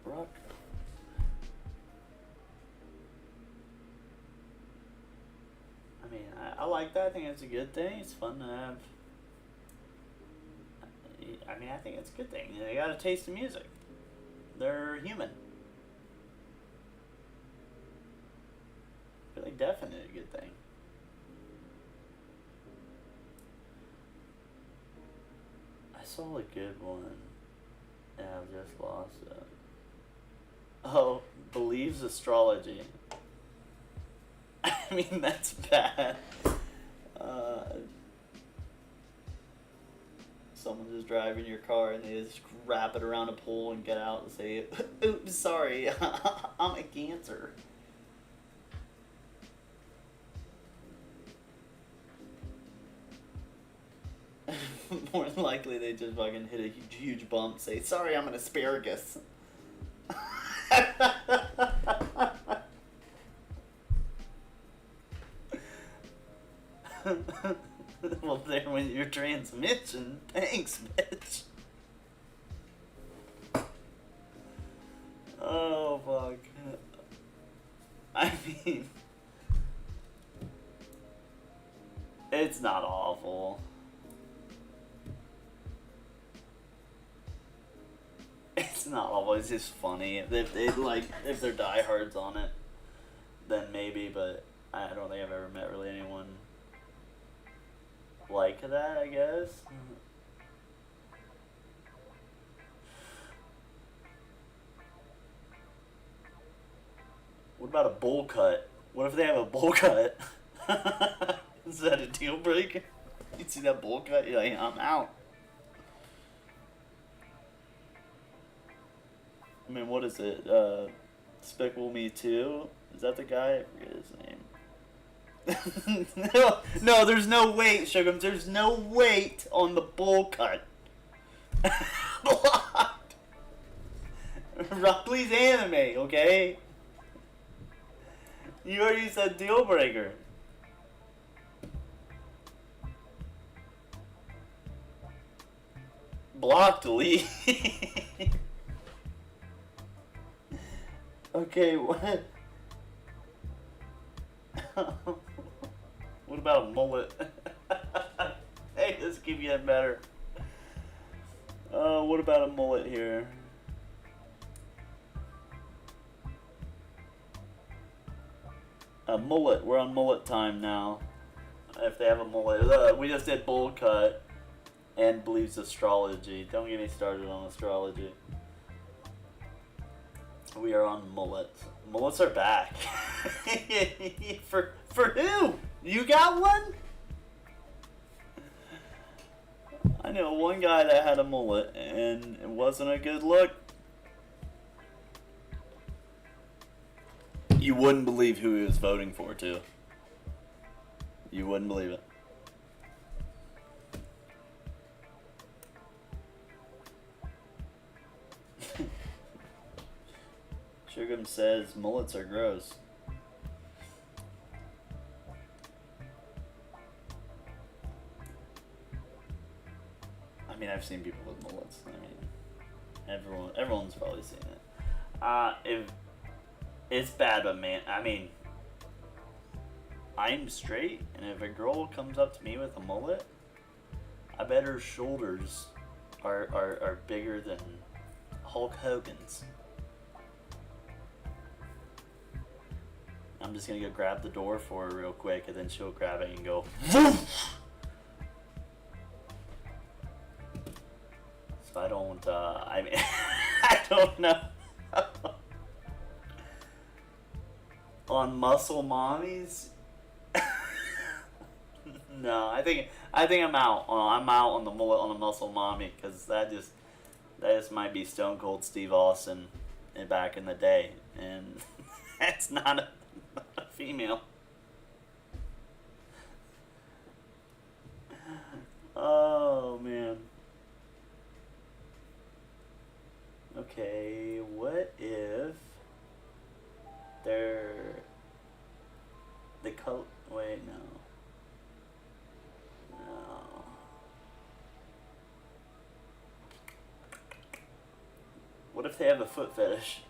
Rock. I like that. I think it's a good thing. It's fun to have. I think it's a good thing. They got a taste of music. They're human. I feel like definitely a good thing. I saw a good one. And I've just lost it. Oh, believes astrology. That's bad. Someone just driving your car and they just wrap it around a pole and get out and say, "Oops, sorry, I'm a Cancer." More than likely, they just fucking hit a huge bump, say, "Sorry, I'm an asparagus." Well, there went your transmission. Thanks, bitch. Oh, fuck. It's not awful. It's not awful. It's just funny. If they're diehards on it, then maybe, but I don't think I've ever met really anyone like that, I guess. What about a bowl cut? What if they have a bowl cut? Is that a deal breaker? You see that bowl cut? You're like, I'm out. What is it? Despicable Me 2? Is that the guy? I forget his name. No, there's no weight, Sugums. There's no weight on the bowl cut. Blocked. Rockley's anime, okay? You already said deal breaker. Blocked, Lee. Okay, what? What about a mullet? Hey, this keep getting better. What about a mullet here? A mullet. We're on mullet time now. If they have a mullet. We just did bowl cut and believes astrology. Don't get me started on astrology. We are on mullets. Mullets are back. For who? You got one? I know one guy that had a mullet and it wasn't a good look. You wouldn't believe who he was voting for, too. You wouldn't believe it. Sugum says mullets are gross. I mean, I've seen people with mullets. I mean, everyone's probably seen it. If it's bad, but man, I mean, I'm straight, and if a girl comes up to me with a mullet, I bet her shoulders are bigger than Hulk Hogan's. I'm just gonna go grab the door for her real quick, and then she'll grab it and go, Woof! So I don't, I mean, I don't know. On muscle mommies? No, I think I'm out. I'm out on the mullet on the muscle mommy, because that just might be Stone Cold Steve Austin back in the day, and that's not a female. Oh man. Okay, what if the color? Wait, no. What if they have a foot fetish?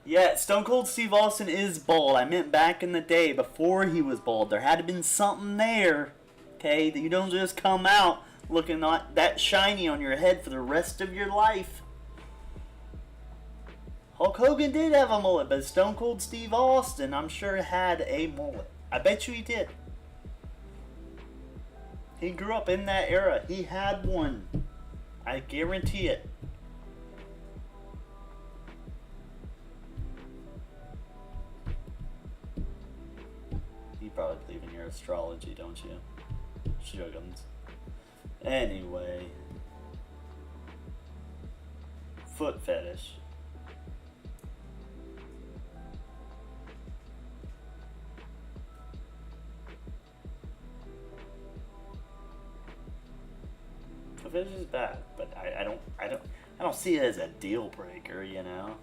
Yeah, Stone Cold Steve Austin is bald. I meant back in the day, before he was bald. There had to been something there, okay? That you don't just come out looking like that shiny on your head for the rest of your life. Hulk Hogan did have a mullet, but Stone Cold Steve Austin, I'm sure, had a mullet. I bet you he did. He grew up in that era. He had one. I guarantee it. You probably believe in your astrology, don't you? Shuggums. Anyway. Foot fetish. Foot fetish is bad, but I don't see it as a deal breaker, you know?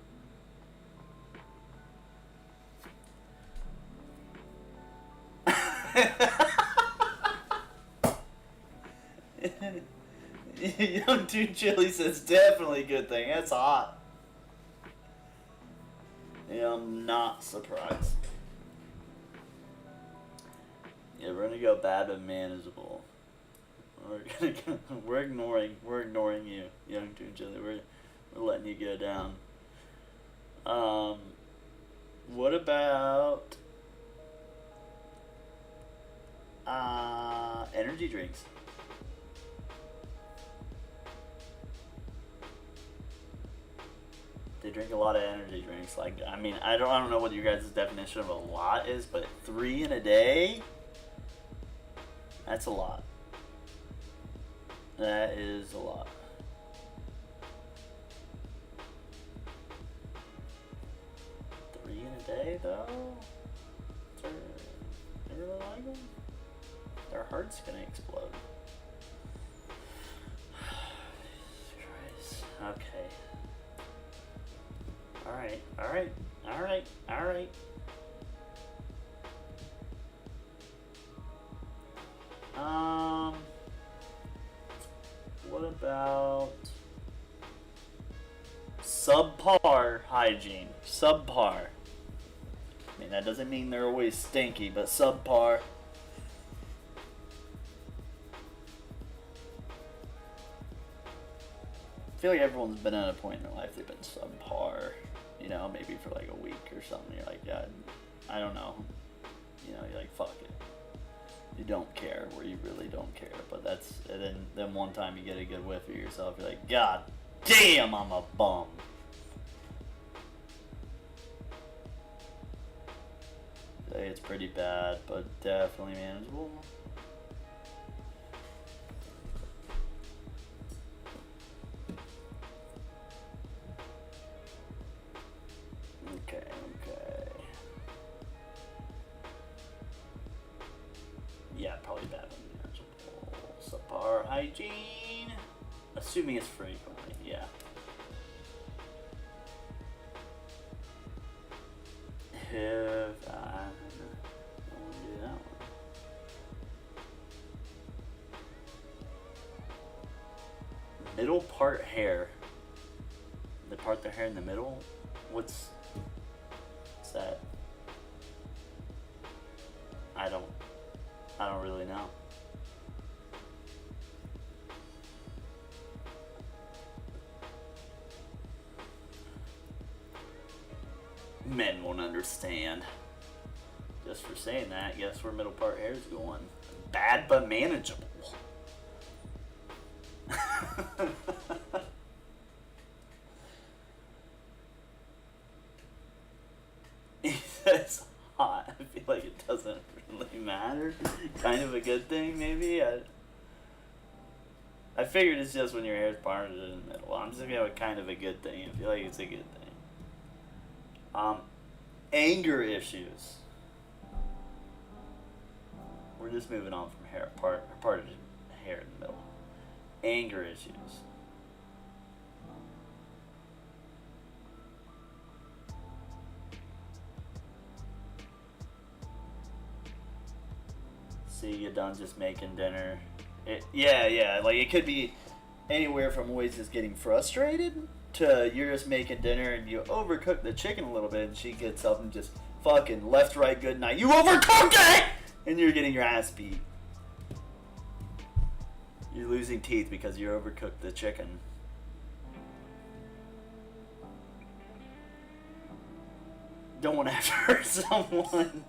Young Dude Chili says definitely good thing. That's hot. Yeah, I'm not surprised. Yeah, we're gonna go bad but manageable. We're ignoring you, Young Dude Chili. We're letting you go down. What about energy drinks? They drink a lot of energy drinks. Like, I mean, I don't know what your guys' definition of a lot is, but 3 in a day? That's a lot. That is a lot. Day though, they really like them. Their heart's gonna explode. Jesus Christ. Okay. All right. What about subpar hygiene? Subpar. I mean, that doesn't mean they're always stinky, but subpar. I feel like everyone's been at a point in their life they've been subpar, you know, maybe for like a week or something. You're like, God, I don't know. You know, you're like, fuck it. You don't care, where you really don't care. But that's, and then one time you get a good whiff of yourself, you're like, God damn, I'm a bum. It's pretty bad, but definitely manageable. Okay. Yeah, probably bad and manageable. Subpar hygiene. Assuming it's frequently, yeah. If I do that one. Middle part hair. They part their hair in the middle? What's that? I don't really know. Men won't understand. Just for saying that, guess where middle part hair is going? Bad but manageable. He says hot. I feel like it doesn't really matter. Kind of a good thing, maybe. I figured it's just when your hair's parted in the middle. I'm just gonna go with kind of a good thing. I feel like it's a good thing. Anger issues. We're just moving on from hair parted hair in the middle. Anger issues. See you done just making dinner. Yeah. Like, it could be anywhere from always just getting frustrated to you're just making dinner and you overcook the chicken a little bit and she gets up and just fucking left, right, good night. You overcooked it! And you're getting your ass beat. You're losing teeth because you overcooked the chicken. Don't want to have to hurt someone.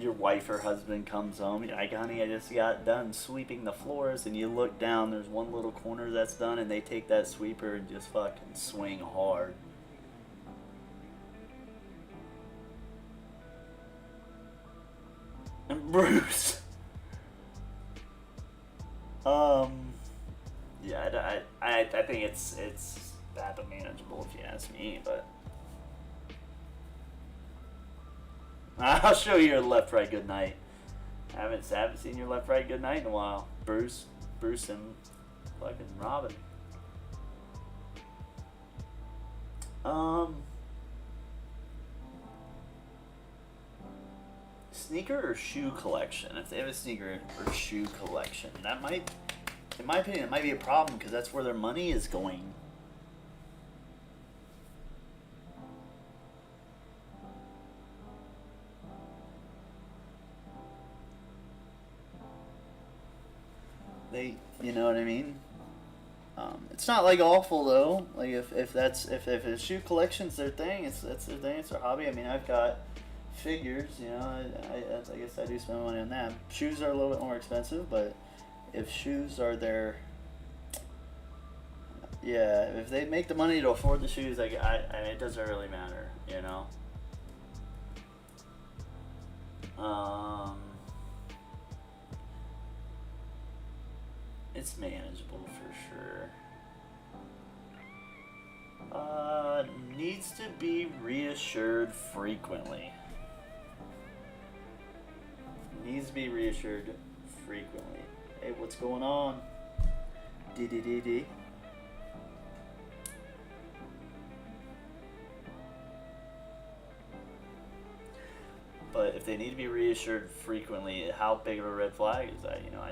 Your wife or husband comes home, you're like, honey, I just got done sweeping the floors, and you look down, there's one little corner that's done, and they take that sweeper and just fucking swing hard. And Bruce. Yeah, I think it's bad but manageable if you ask me, but I'll show you a left, right, good night. I haven't seen your left, right, good night in a while. Bruce and fucking Robin. Sneaker or shoe collection? If they have a sneaker or shoe collection, that might, in my opinion, it might be a problem because that's where their money is going. You know what I mean? It's not like awful though. Like if a shoe collection's their thing, that's their thing. It's their hobby. I mean, I've got figures. You know, I guess I do spend money on that. Shoes are a little bit more expensive, but if shoes are their, yeah, if they make the money to afford the shoes, I mean, it doesn't really matter. You know. It's manageable for sure. Needs to be reassured frequently. Needs to be reassured frequently. Hey, what's going on? D. But if they need to be reassured frequently, how big of a red flag is that? You know,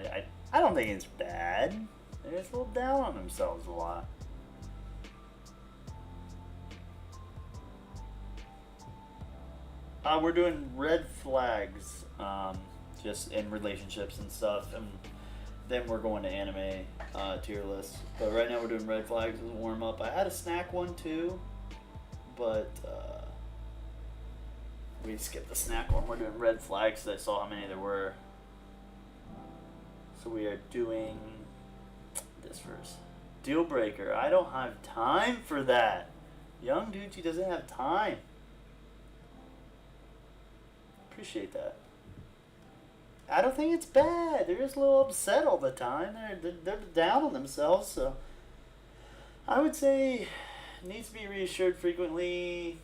I don't think it's bad. They're just a little down on themselves a lot. We're doing red flags, just in relationships and stuff, and then we're going to anime tier list. But right now we're doing red flags as a warm up. I had a snack one too, but we skipped the snack one. We're doing red flags because I saw how many there were. So we are doing this first. Deal breaker. I don't have time for that. Young Ducci doesn't have time. Appreciate that. I don't think it's bad. They're just a little upset all the time. They're down on themselves. So I would say needs to be reassured frequently.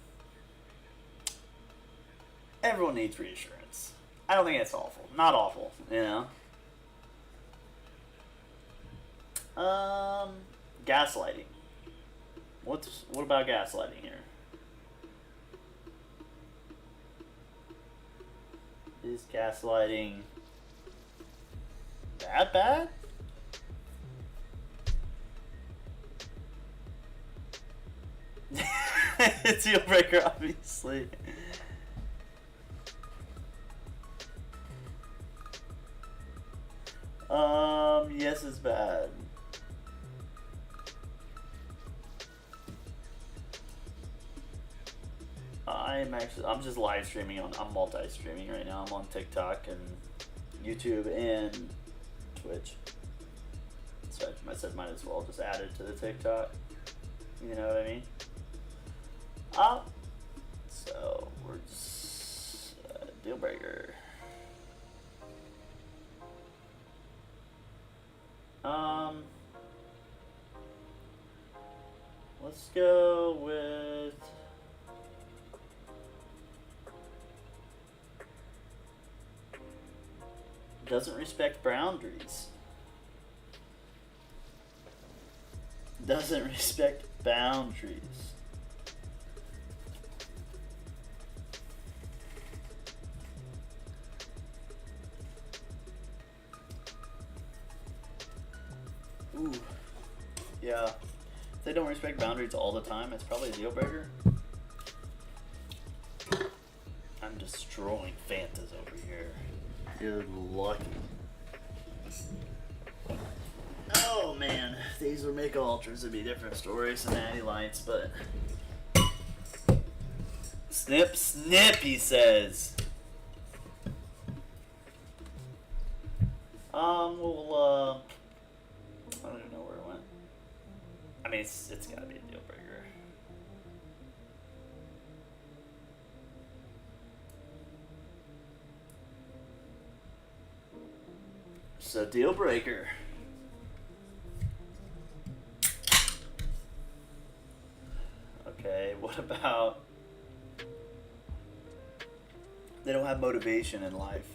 Everyone needs reassurance. I don't think it's awful. Not awful, you know. Gaslighting. What about gaslighting here? Is gaslighting that bad? Deal breaker, obviously. Yes, it's bad. I'm just live streaming I'm multi-streaming right now. I'm on TikTok and YouTube and Twitch. So I said might as well just add it to the TikTok. You know what I mean? So we're just deal breaker. Let's go with doesn't respect boundaries. Doesn't respect boundaries. Ooh. Yeah. If they don't respect boundaries all the time, it's probably a deal breaker. I'm destroying Fantas over here. You're lucky. Oh man, these would make ultras would be different stories than Natty Lights, but snip, snip, he says. Well, I don't even know where it went. I mean, it's gotta be a deal breaker. So deal breaker. Okay, what about they don't have motivation in life?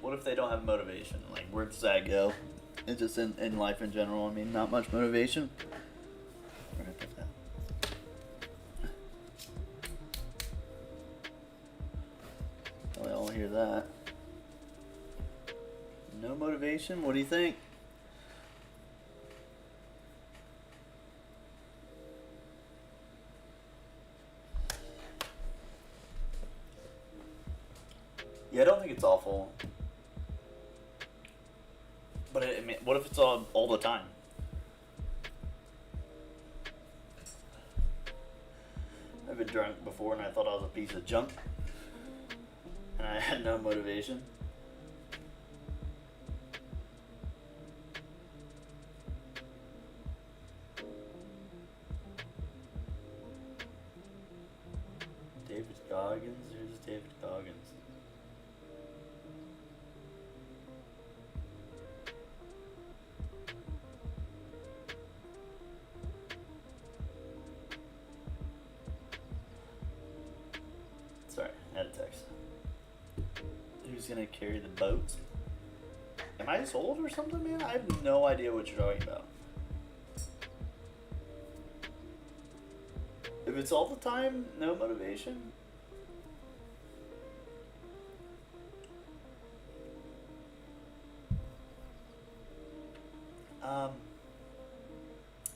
What if they don't have motivation? Like, where does that go? It's just in life in general. I mean, not much motivation. Where did I put that? Well, I all hear that. No motivation? What do you think? Yeah, I don't think it's awful. But I mean, what if it's all the time? I've been drunk before and I thought I was a piece of junk. And I had no motivation. David Goggins? Who's David Goggins? Sorry, I had a text. Who's gonna carry the boats? Am I sold or something, man? I have no idea what you're talking about. If it's all the time, no motivation.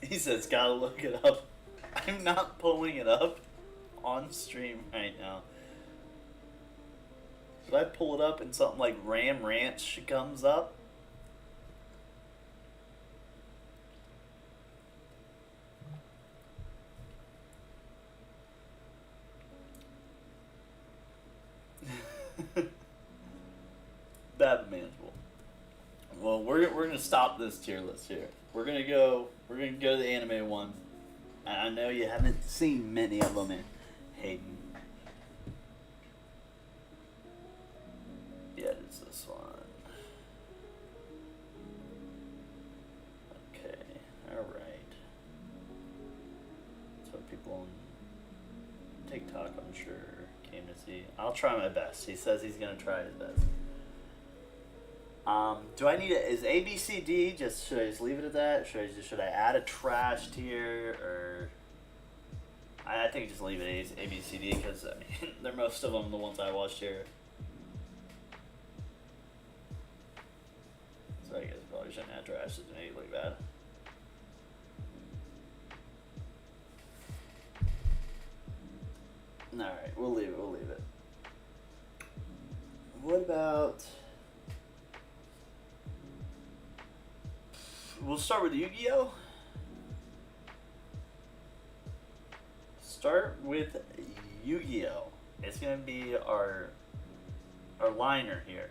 He says, gotta look it up. I'm not pulling it up on stream right now. Should I pull it up and something like Ram Ranch comes up? That manageable. Well, we're gonna stop this tier list here. We're gonna go to the anime one. I know you haven't seen many of them in Hayden. Yeah, it's this one. Okay, alright. That's what people on TikTok, I'm sure, came to see. I'll try my best. He says he's gonna try his best. Do I need is ABCD just, should I just leave it at that? Should I add a trash tier, or I think just leave it ABCD, because I mean they're most of them the ones I watched here. 100% natural ash doesn't make it look bad. Alright, we'll leave it. What about... We'll start with Yu-Gi-Oh! Start with Yu-Gi-Oh! It's gonna be our liner here.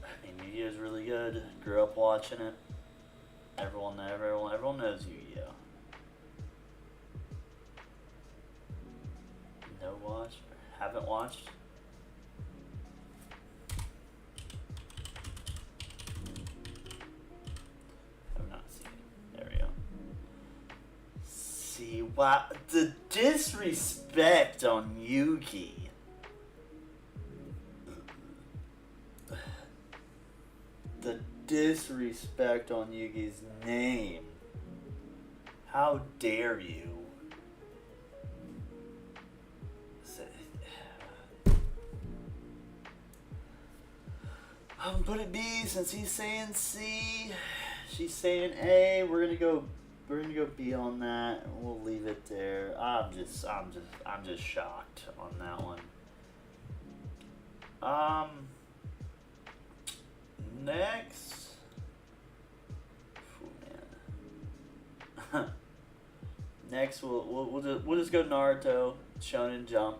I mean, Yu-Gi-Oh! Is really good. Grew up watching it. Everyone knows Yu-Gi-Oh! No watch? Haven't watched? Have not seen it. There we go. See, wow, the disrespect on Yugi. The disrespect on Yugi's name. How dare you? I'm gonna put it B since he's saying C. She's saying A. We're gonna go B on that. And we'll leave it there. I'm just shocked on that one. Next. Oh, man. Next, we'll just go Naruto, Shonen Jump.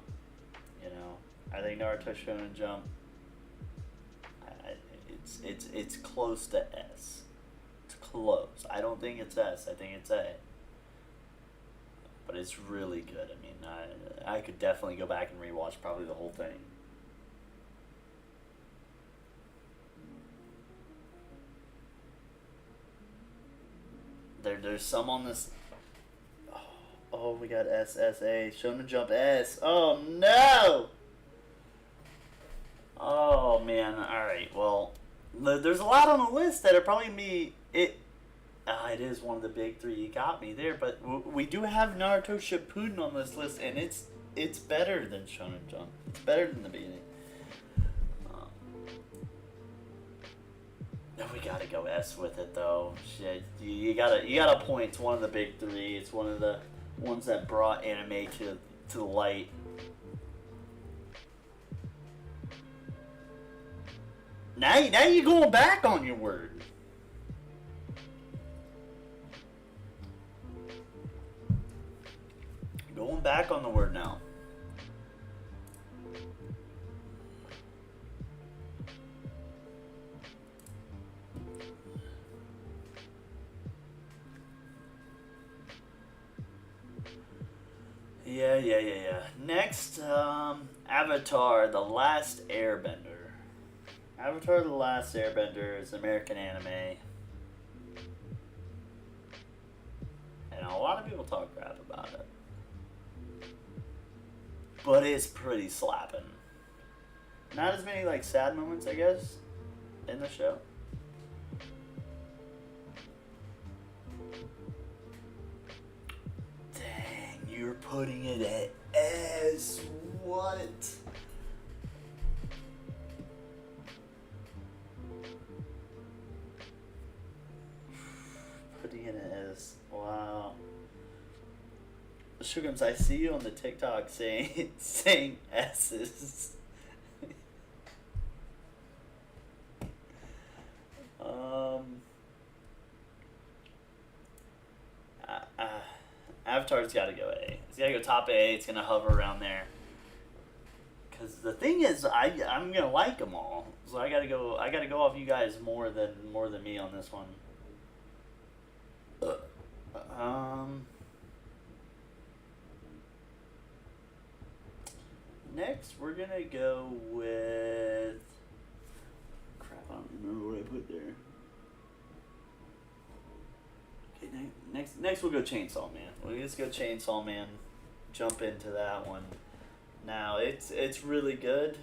You know, I think Naruto Shonen Jump. It's close to S. It's close. I don't think it's S. I think it's A. But it's really good. I mean, I could definitely go back and rewatch probably the whole thing. There's some on this. Oh, we got SSA. Shonen Jump S. Oh no! Oh man. All right. Well. There's a lot on the list that are probably gonna be it. It is one of the big three. You got me there, but we do have Naruto Shippuden on this list, and it's better than Shonen Jump. It's better than the beginning. We gotta go S with it though. Shit, you gotta point. It's one of the big three. It's one of the ones that brought anime to the light. Now you're going back on your word. Going back on the word now. Yeah. Next, Avatar: The Last Airbender. Avatar: The Last Airbender is American anime. And a lot of people talk crap about it. But it's pretty slapping. Not as many like sad moments, I guess, in the show. Dang, you're putting it at S. What? Putting it as wow. Shugams, I see you on the TikTok saying S's. Avatar's got to go A. It's got to go top A. It's gonna hover around there. Cause the thing is, I'm gonna like them all. So I gotta go off you guys more than me on this one. Next, we're gonna go with. Crap, I don't remember what I put there. Okay, next we'll go Chainsaw Man. We'll just go Chainsaw Man. Jump into that one. Now it's really good,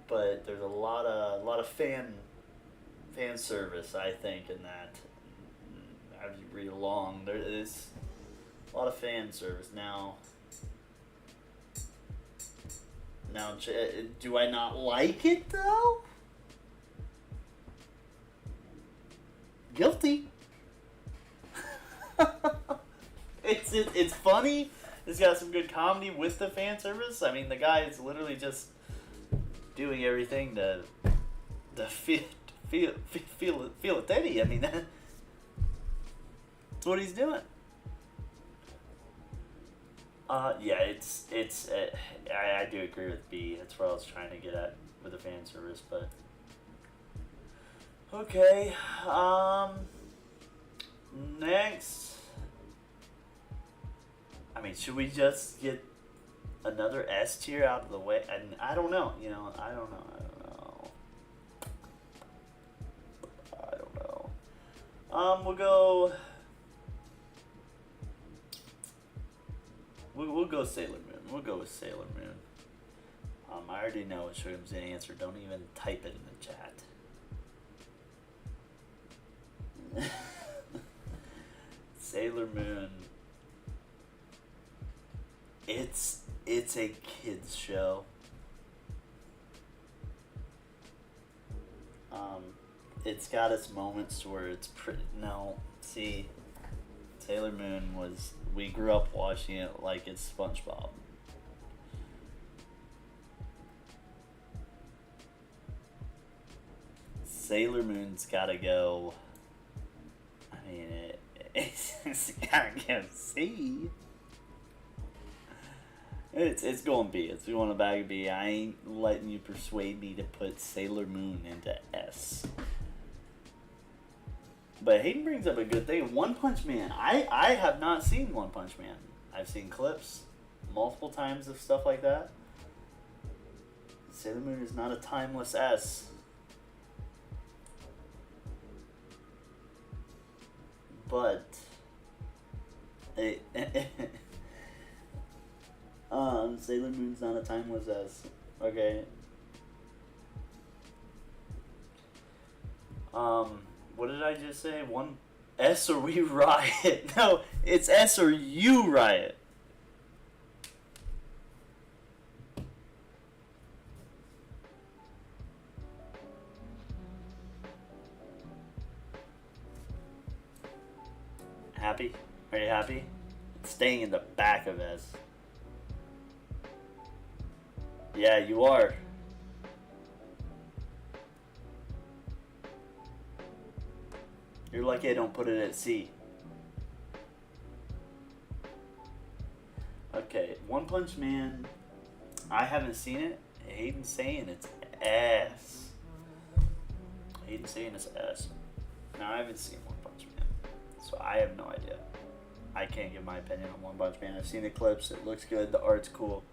but there's a lot of fan service, I think, in that. As you read along, there is a lot of fan service now. Now, do I not like it though? Guilty. It's funny. It's got some good comedy with the fan service. I mean, the guy is literally just doing everything to feel it Teddy. I mean, that's what he's doing. Yeah, I do agree with B. That's what I was trying to get at with the fan service, but okay. Next, I mean, should we just get another S tier out of the way? And I don't know. You know, I don't know. We'll go. We'll go Sailor Moon. We'll go with Sailor Moon. I already know what Shrim's answer. Don't even type it in the chat. Sailor Moon. It's a kids show. It's got its moments where it's pretty. No, see, Sailor Moon was. We grew up watching it like it's SpongeBob. Sailor Moon's gotta go. I mean, it's gotta go C. It's going B. It's going to bag B. I ain't letting you persuade me to put Sailor Moon into S. But Hayden brings up a good thing. One Punch Man. I have not seen One Punch Man. I've seen clips multiple times of stuff like that. Sailor Moon is not a timeless S. But Sailor Moon's not a timeless S. Okay. What did I just say? One S or we riot? No, it's S or you riot. Happy? Are you happy? It's staying in the back of S. Yeah, you are. You're lucky I don't put it at C. Okay, One Punch Man. I haven't seen it. Hayden's saying it's S. Hayden's saying it's S. Now, I haven't seen One Punch Man, so I have no idea. I can't give my opinion on One Punch Man. I've seen the clips. It looks good. The art's cool.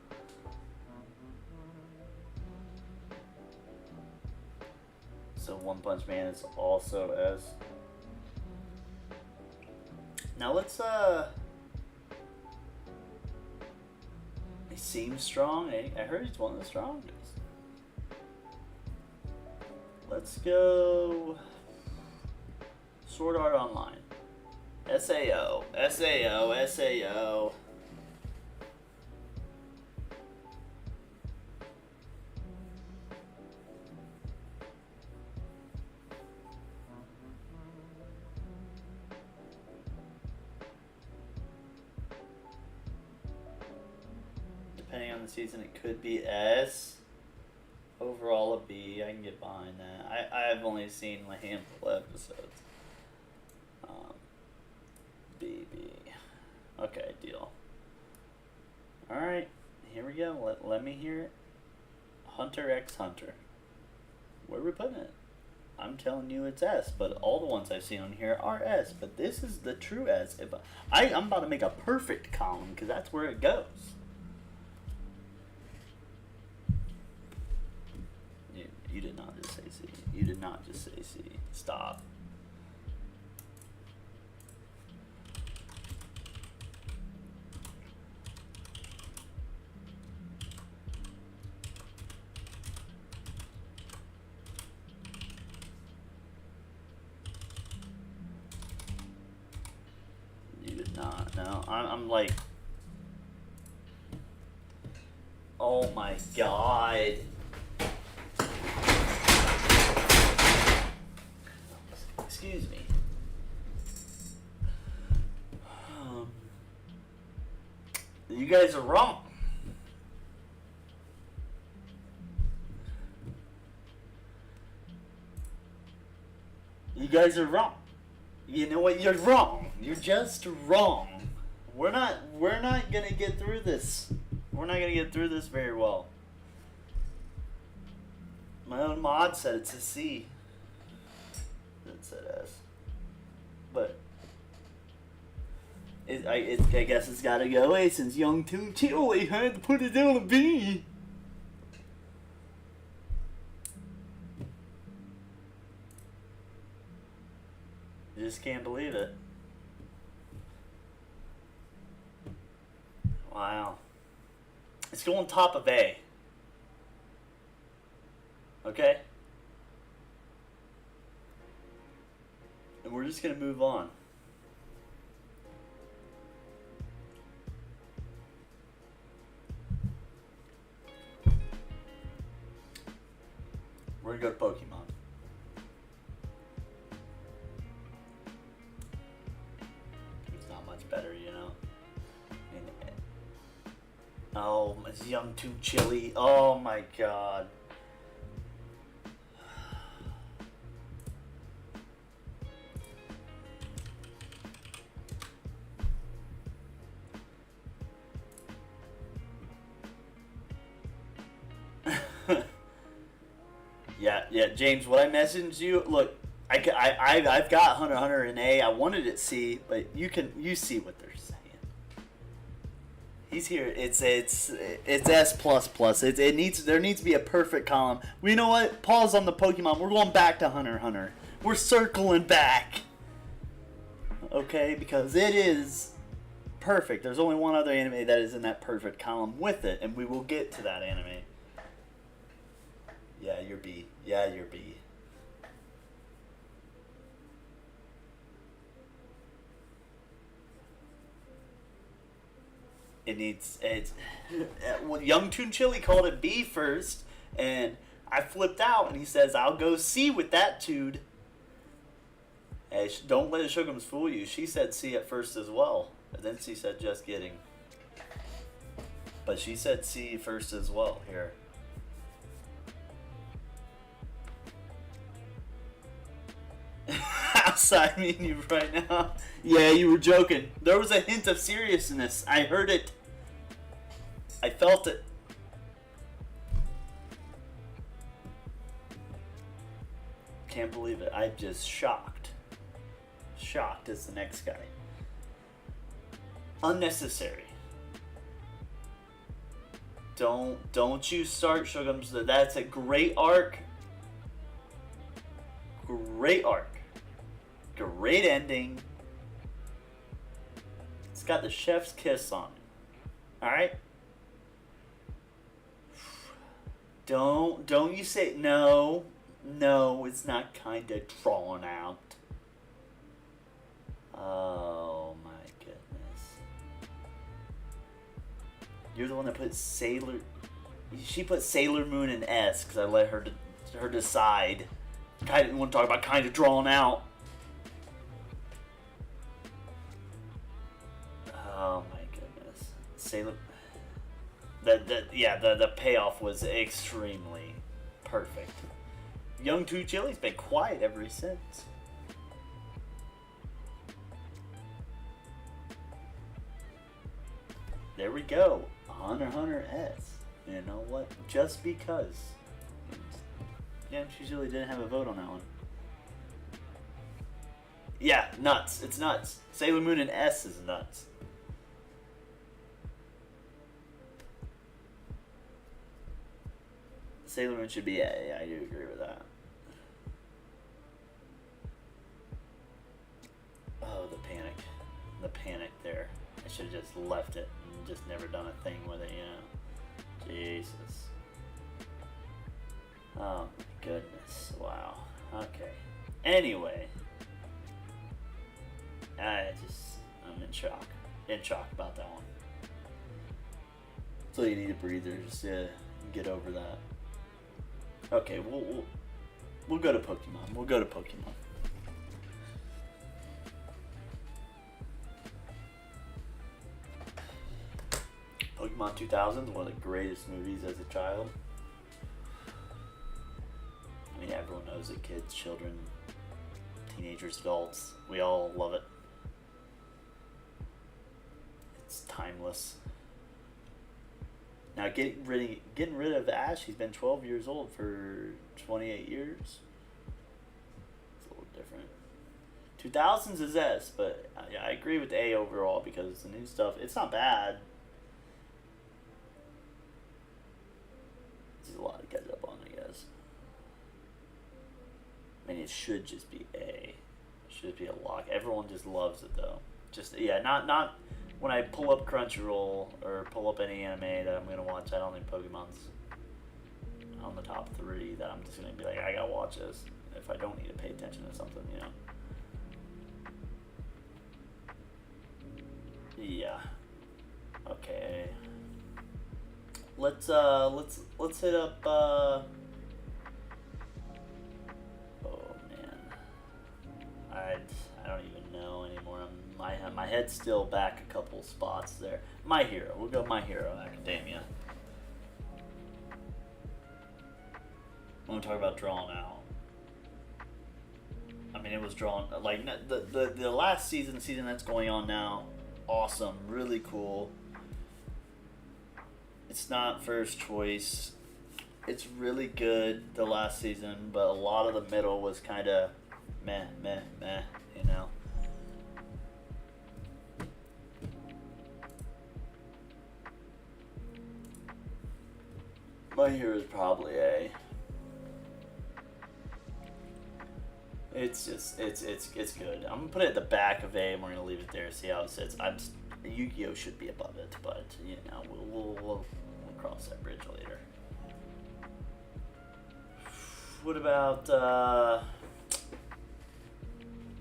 So One Punch Man is also S. Now let's he seems strong. I heard he's one of the strongest. Let's go Sword Art Online. SAO. Depending on the season, it could be S. Overall, a B. I can get behind that. I've only seen a handful of episodes. B. Okay, deal. Alright, here we go. Let me hear it. Hunter x Hunter. Where are we putting it? I'm telling you it's S, but all the ones I've seen on here are S. But this is the true S. If I'm about to make a perfect column, because that's where it goes. You did not just say C. You did not just say C. Stop. You did not. No, I'm like Oh my god. Excuse me. You guys are wrong. You guys are wrong. You know what? You're wrong. You're just wrong. We're not gonna get through this. We're not gonna get through this very well. My own mod said it's a C. It said S. But I guess it's gotta go A since Young Toon Chili had to put it down a B. I just can't believe it. Wow. It's going top of A. Okay? And we're just gonna move on. We're gonna go to Pokemon. It's not much better, you know? Oh, it's Young Toon Chili. Oh my god. Yeah, James, what I messaged you, look, I've got Hunter x Hunter in A. I wanted it C, but you see what they're saying. He's here. It's S plus plus. There needs to be a perfect column. Well, you know what? Pause on the Pokemon. We're going back to Hunter x Hunter. We're circling back. Okay, because it is perfect. There's only one other anime that is in that perfect column with it, and we will get to that anime. Yeah, you're B. Yeah, you're B. It's well, Young Toon Chili called it B first, and I flipped out, and he says, "I'll go C with that dude." Hey, don't let Shugums fool you. She said C at first as well, and then she said, "Just kidding." But she said C first as well here. Outside me and you right now. Yeah, you were joking. There was a hint of seriousness. I heard it. I felt it. Can't believe it. I'm just shocked. Shocked is the next guy. Unnecessary. Don't you start Shugums. That's a great arc. Great arc. Great ending. It's got the chef's kiss on it. Alright? Don't you say no. No, it's not kinda drawn out. Oh my goodness. You're the one that put Sailor. She put Sailor Moon in S because I let her decide. I didn't want to talk about kind of drawn out. Oh my goodness. Sailor. The payoff was extremely perfect. Young Toon Chili's been quiet ever since. There we go. Hunter x Hunter S. You know what? Just because. Yeah, she really didn't have a vote on that one. Yeah, nuts. It's nuts. Sailor Moon and S is nuts. Sailor Moon should be A. I do agree with that. Oh, the panic. The panic there. I should have just left it and just never done a thing with it, you know. Jesus. Oh my goodness. Wow. Okay. Anyway. I'm in shock. In shock about that one. So you need a breather just to get over that. Okay, we'll go to Pokemon. We'll go to Pokemon. Pokemon 2000 is one of the greatest movies as a child. I mean, everyone knows it. Kids, children, teenagers, adults. We all love it. It's timeless. Now, getting rid of Ash, he's been 12 years old for 28 years. It's a little different. 2000s is S, but yeah, I agree with A overall because the new stuff, it's not bad. There's a lot to catch up on, I guess. I mean, it should just be A. It should be a lock. Everyone just loves it, though. Just, yeah, not when I pull up Crunchyroll or pull up any anime that I'm going to watch, I don't think Pokemon's on the top 3 that I'm just going to be like, I got to watch this if I don't need to pay attention to something, you know? Yeah. Okay. Let's hit up, oh man. I don't even know anymore. My head's still back a couple spots there. My Hero. We'll go My Hero Academia. I'm gonna talk about Drawn Out. I mean, it was drawn like the last season that's going on now. Awesome, really cool. It's not first choice. It's really good the last season, but a lot of the middle was kind of meh, you know. My Hero is probably A. It's good. I'm gonna put it at the back of A, and we're gonna leave it there. See how it sits. Yu-Gi-Oh should be above it, but you know we'll cross that bridge later. What about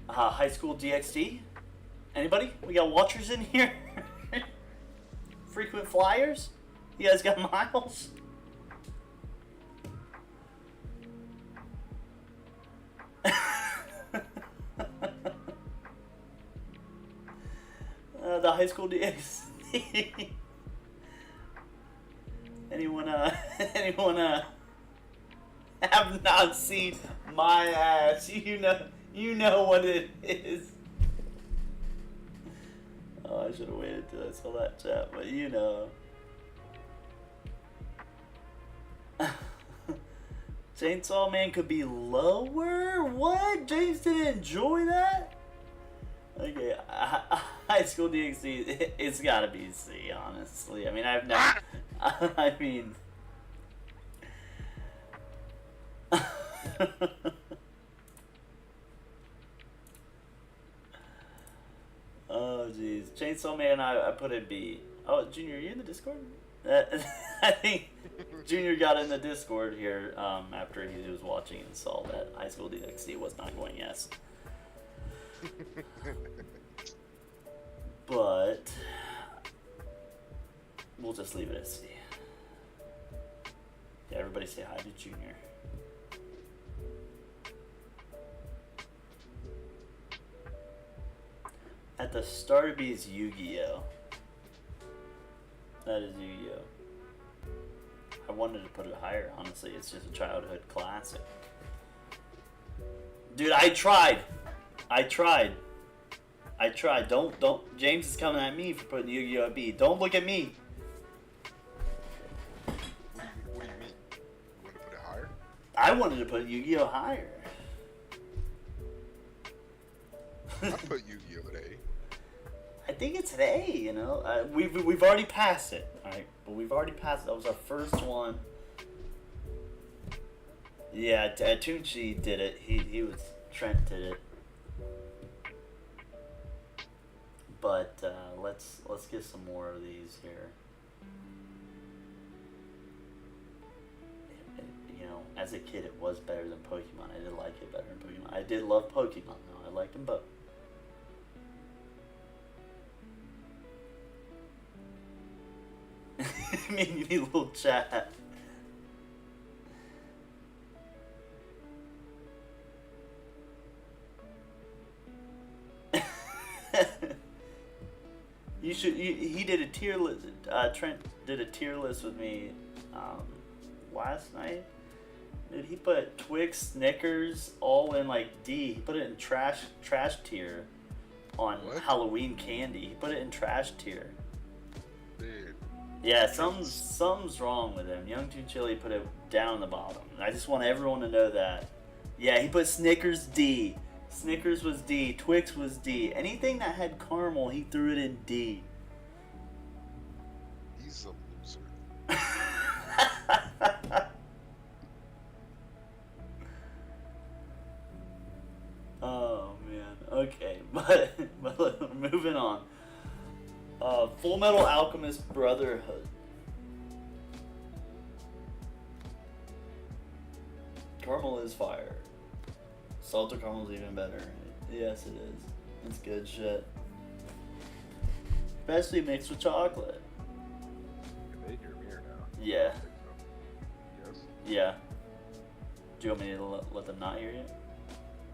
High School DxD? Anybody? We got watchers in here. Frequent flyers. You guys got miles. The High School DxD. Anyone have not seen my ass? You know what it is. Oh, I should have waited till I saw that chat, but you know. Chainsaw Man could be lower? What? James didn't enjoy that? Okay, High School DxD, it's gotta be C, honestly. I mean, I've never... I mean... Oh, jeez. Chainsaw Man, I put in B. Oh, Junior, are you in the Discord? I think Junior got in the Discord here after he was watching and saw that High School DxD was not going yes. But we'll just leave it at C. Yeah, everybody say hi to Junior. At the start of B is Yu-Gi-Oh! That is Yu-Gi-Oh! I wanted to put it higher, honestly. It's just a childhood classic. Dude, I tried. Don't. James is coming at me for putting Yu-Gi-Oh! at B. Don't look at me. What do you mean? You want to put it higher? I wanted to put Yu-Gi-Oh! higher. I put Yu-Gi-Oh! at A. I think it's an A, you know. We've already passed it, alright? But we've already passed it. That was our first one. Yeah, Tunchi did it. Trent did it. But let's get some more of these here. You know, as a kid, it was better than Pokemon. I did like it better than Pokemon. I did love Pokemon, though. I liked them both. mean, you need a little chat. You should. He did a tier list. Trent did a tier list with me last night. Dude, he put Twix, Snickers, all in like D. He put it in trash tier on What? Halloween candy. He put it in trash tier. Dude. Yeah, something's wrong with him. Young Too Chilly put it down the bottom. I just want everyone to know that. Yeah, he put Snickers D. Snickers was D. Twix was D. Anything that had caramel, he threw it in D. He's a loser. Oh man. Okay, but moving on. Full Metal Alchemist Brotherhood. Caramel is fire. Salted caramel is even better. Yes, it is. It's good shit. Especially mixed with chocolate. Can they hear me or no? Yeah. I think so. Yes? Yeah. Do you want me to let them not hear you?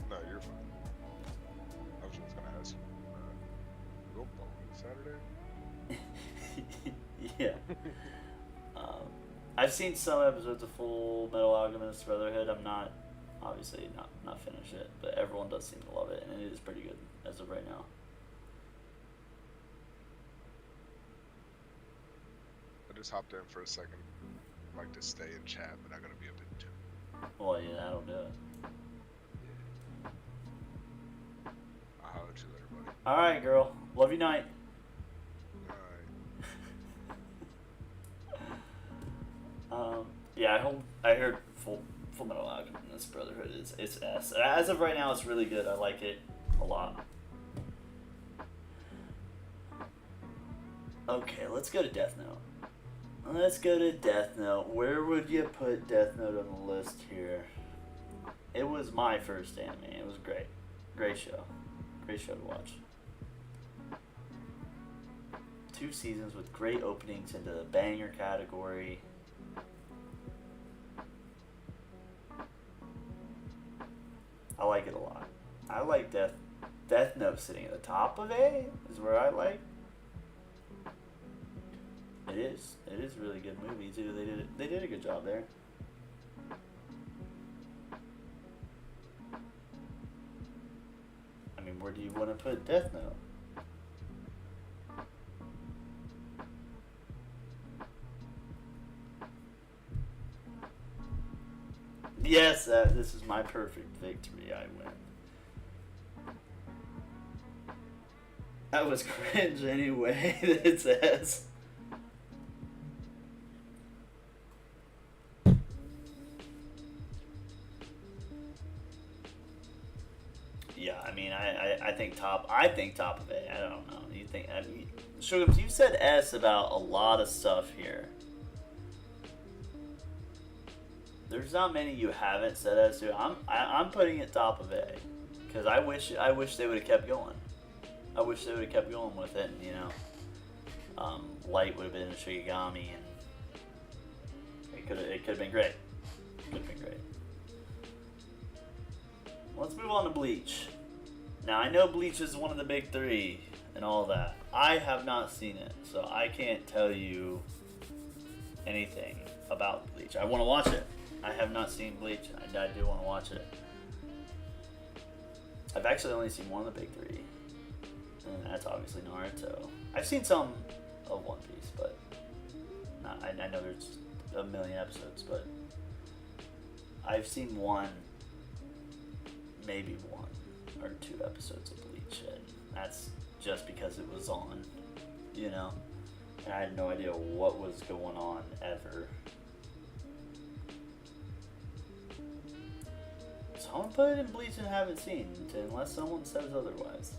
No, you're fine. I was just gonna ask you, go bowling Saturday? Yeah. I've seen some episodes of Full Metal Alchemist Brotherhood. I'm not, obviously, not finished it, but everyone does seem to love it, and it is pretty good as of right now. I just hopped in for a second. I'd like to stay in chat, but I gotta be a bit too. Well, yeah, that'll do it. I'll holler at you later, buddy. All right, girl. Love you, night. Alright. Yeah, I heard Full Metal Alchemist Brotherhood it's S. As of right now, it's really good. I like it a lot. Okay, let's go to Death Note. Let's go to Death Note. Where would you put Death Note on the list here? It was my first anime. It was great. Great show. Great show to watch. 2 seasons with great openings into the banger category. I like it a lot. I like Death Note sitting at the top of A is where I like. It is a really good movie too. They did a good job there. I mean, where do you want to put Death Note? Yes, this is my perfect victory. I win. That was cringe anyway, it says. Yeah, I mean, I think top of A. I don't know. You think? I mean, Sugar, you said S about a lot of stuff here. There's not many you haven't said S to. I'm putting it top of A, because I wish they would have kept going. I wish they would have kept going with it. And, you know, Light would have been a Shigami, and it could have been great. Could have been great. Let's move on to Bleach. Now, I know Bleach is one of the big 3 and all that. I have not seen it, so I can't tell you anything about Bleach. I want to watch it. I have not seen Bleach. I do want to watch it. I've actually only seen one of the big 3, and that's obviously Naruto. I've seen some of One Piece, but I know there's a million episodes, but I've seen maybe 1 or 2 episodes of Bleach, and that's just because it was on, you know, and I had no idea what was going on ever. So I'm gonna put it in Bleach and haven't seen, unless someone says otherwise.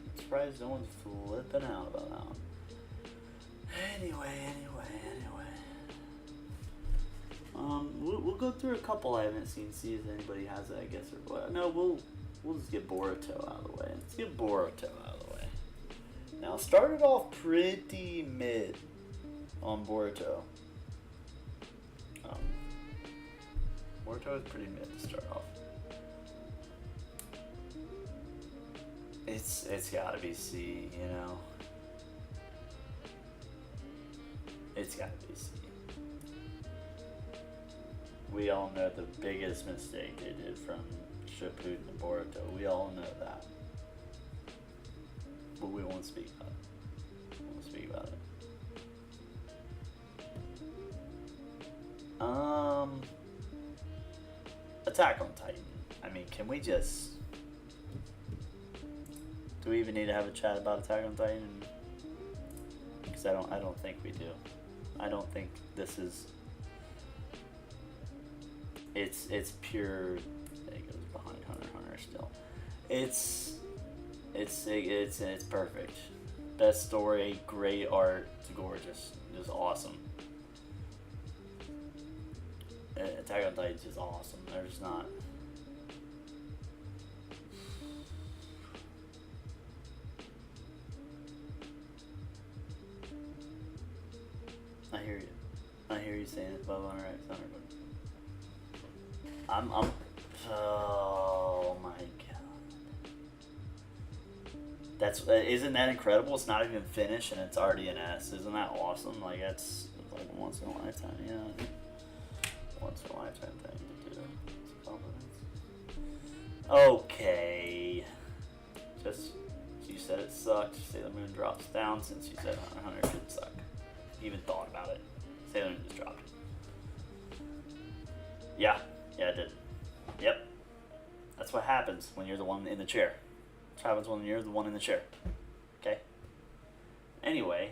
I'm surprised no one's flipping out about that one. Anyway. We'll go through a couple I haven't seen, see if anybody has it, I guess, or what. No, we'll just get Boruto out of the way. Let's get Boruto out of the way. Now, started off pretty mid on Boruto. Boruto is pretty mid to start off. It's gotta be C, you know. It's gotta be C. We all know the biggest mistake they did from Shippuden to Boruto. We all know that. But we won't speak about it. We won't speak about it. Attack on Titan. I mean, can we just... Do we even need to have a chat about Attack on Titan? Because I don't think we do. I don't think this is... It's pure... It goes behind Hunter x Hunter still. It's perfect. Best story, great art, it's gorgeous, just awesome. Attack on Titan is just awesome. There's not... I hear you. I hear you saying it, but alright, Thunder. I'm. Oh my god. Isn't that incredible? It's not even finished and it's already an S. Isn't that awesome? Like, that's like once in a lifetime, you know? Once in a lifetime thing to do. It's a compliment. Okay. Just, you said it sucked. Sailor Moon drops down since you said Hunter should suck. You even thought about it. Sailor Moon just dropped. Yeah, it did. Yep. That's what happens when you're the one in the chair. That's what happens when you're the one in the chair. Okay? Anyway.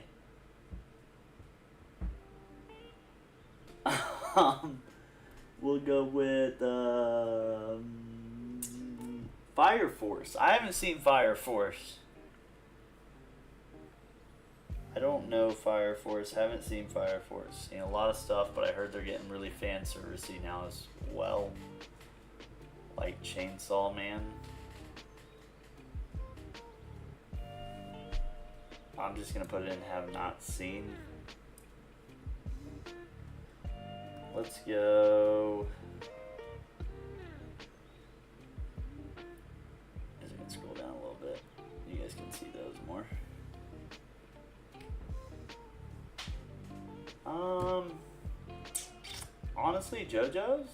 We'll go with Fire Force. I haven't seen Fire Force. I don't know Fire Force. Haven't seen Fire Force. Seen a lot of stuff, but I heard they're getting really fan servicey now as well. Like Chainsaw Man. I'm just gonna put it in have not seen. Let's go. As we can scroll down a little bit, you guys can see those more. Honestly, JoJo's?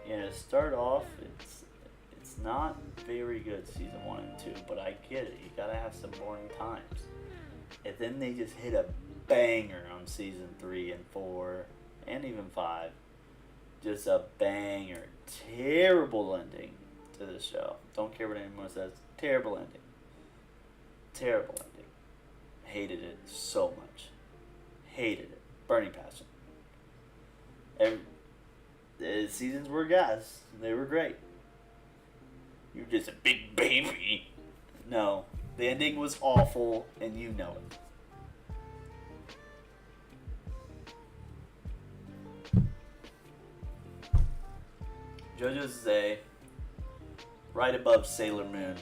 Yeah, to start off, it's not very good season 1 and 2, but I get it. You gotta have some boring times. And then they just hit a banger on season 3 and 4, and even 5. Just a banger. Terrible ending to the show. Don't care what anyone says. Terrible ending. Terrible ending. Hated it so much. Hated it. Burning passion. The seasons were gas. They were great. You're just a big baby. No. The ending was awful, and you know it. JoJo's is A. Right above Sailor Moon.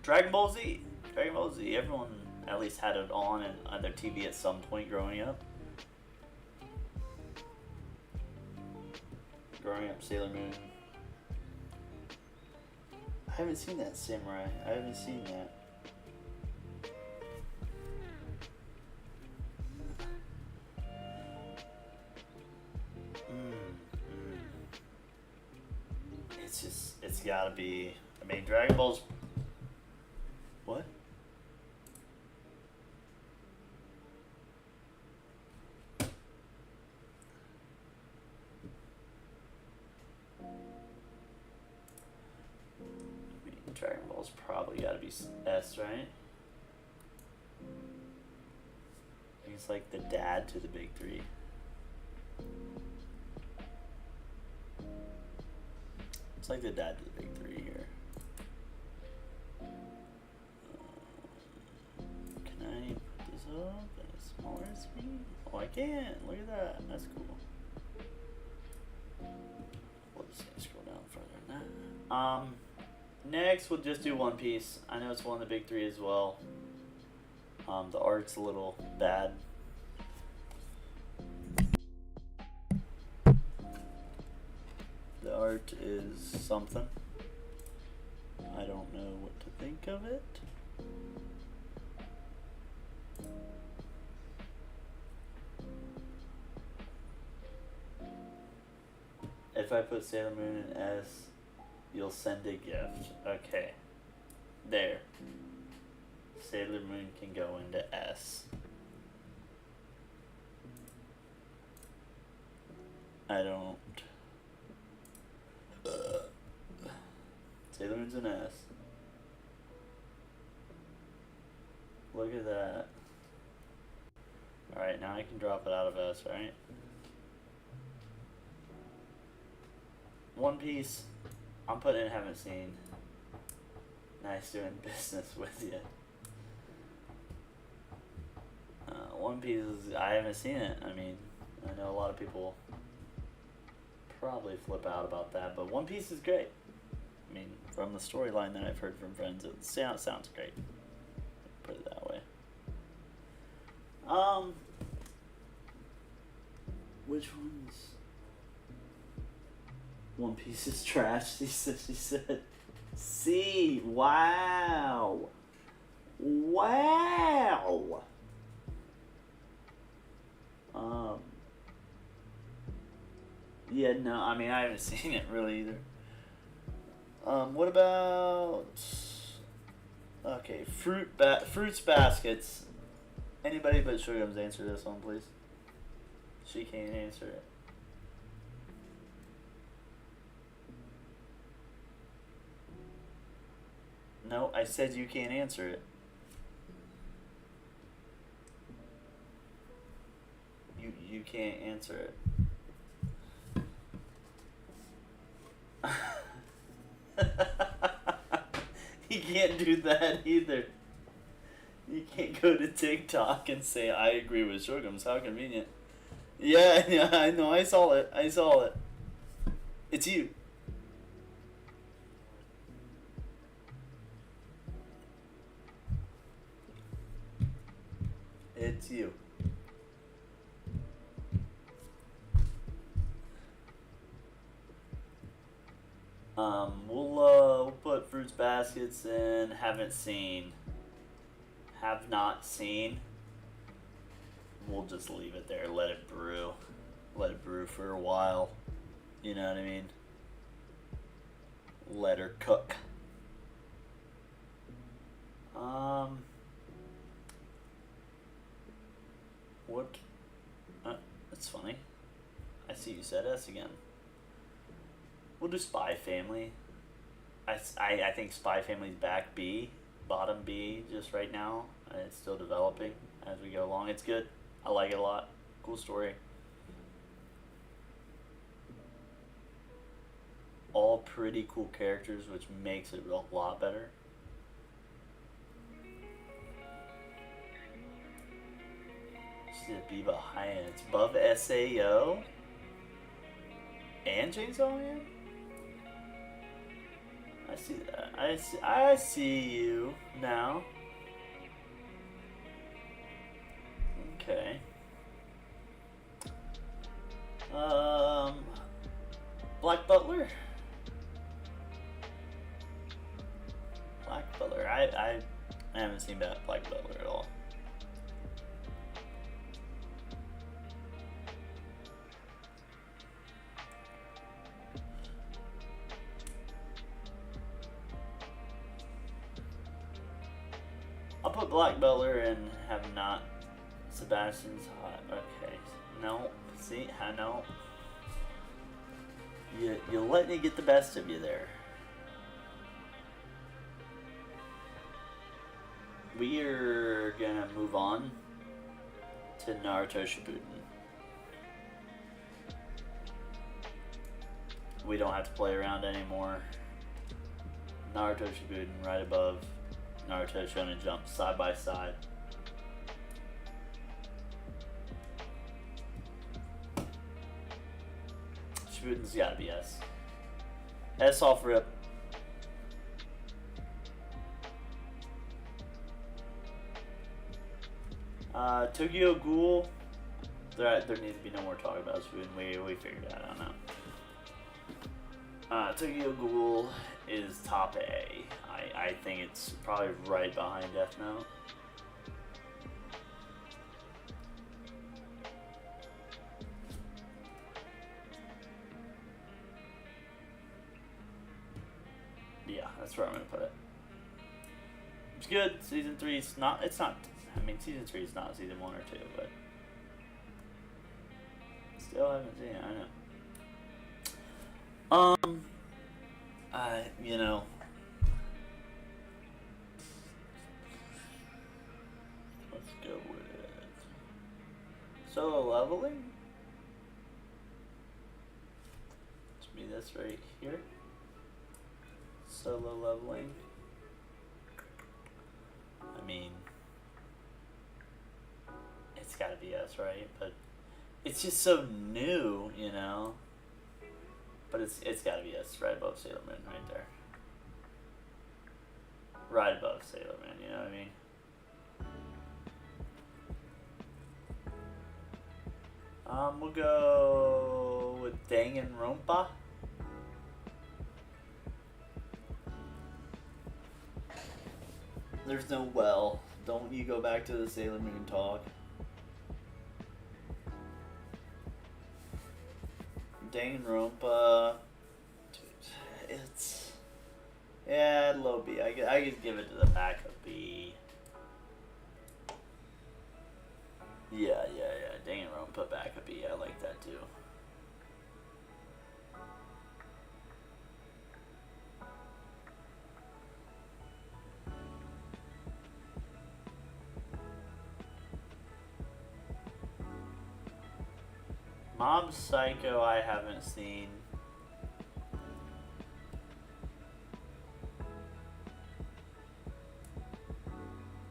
Dragon Ball Z. Dragon Ball Z. Everyone at least had it on their TV at some point growing up. Sailor Moon. I haven't seen that Samurai. I haven't seen that. It's gotta be. I mean, Dragon Ball's. What? Dragon Ball's probably gotta be S, right? He's like the dad to the big three. It's like the dad to the big three here. Can I put this up in a smaller can't. Look at that. That's cool. We'll just scroll down further than that. Next we'll just do One Piece. I know it's one of the big three as well. The art's a little bad. The art is something. I don't know what to think of it. If I put Sailor Moon in S, you'll send a gift. Okay. There. Sailor Moon can go into S. I don't. Sailor Moon's an S. Look at that. Alright, now I can drop it out of S, right? One Piece, I'm putting in haven't seen. Nice doing business with you. One Piece, I haven't seen it. I mean, I know a lot of people probably flip out about that, but One Piece is great. I mean, from the storyline that I've heard from friends, it sounds great. Put it that way. Which ones? One Piece is trash. She said. See, wow. Yeah, no, I mean, I haven't seen it really either. What about... Okay, Fruits Baskets. Anybody but Shugums answer this one, please. She can't answer it. No, I said you can't answer it. You can't answer it. You can't do that either. You can't go to TikTok and say I agree with Shugums. How convenient. Yeah, I know. I saw it. It's you. It's you. We'll put Fruits Baskets in haven't seen. Have not seen. We'll just leave it there. Let it brew. Let it brew for a while. You know what I mean? Let her cook. What? That's funny. I see you said S again. We'll do Spy Family. I think Spy Family's back B. Bottom B just right now. And it's still developing as we go along. It's good. I like it a lot. Cool story. All pretty cool characters, which makes it a lot better. Biba high end. It's above SAO and Chainsaw Man. I see that. I see you now. Okay. Black Butler. Black Butler. I haven't seen that Black Butler at all. I'll put Black Butler and have not. Sebastian's hot. Okay. No. See? I know. You let me get the best of you there. We are gonna move on to Naruto Shippuden. We don't have to play around anymore. Naruto Shippuden right above Naruto Shonen Jump, side by side. Spuden's gotta be S. S off rip. Tokyo Ghoul. There needs to be no more talk about Spuden. We figured that out now. Tokyo Ghoul is top A. I think it's probably right behind Death Note. Yeah, that's where I'm gonna put it. It's good. Season 3 is not. It's not. I mean, season 3 is not season 1 or 2, but still haven't seen it. I know. You know. Let's go with solo leveling. Let's be this right here. Solo leveling. I mean, it's gotta be us, right? But it's just so new, you know. But it's gotta be us, right above Sailor Moon, right there. Right above Sailor Moon, you know what I mean? We'll go with Danganronpa. There's no well. Don't you go back to the Sailor Moon talk. Danganronpa. Dude, it's... Yeah, low B. I could give it to the back of B. Yeah. Danganronpa back of B. I like that too. Mob Psycho I haven't seen.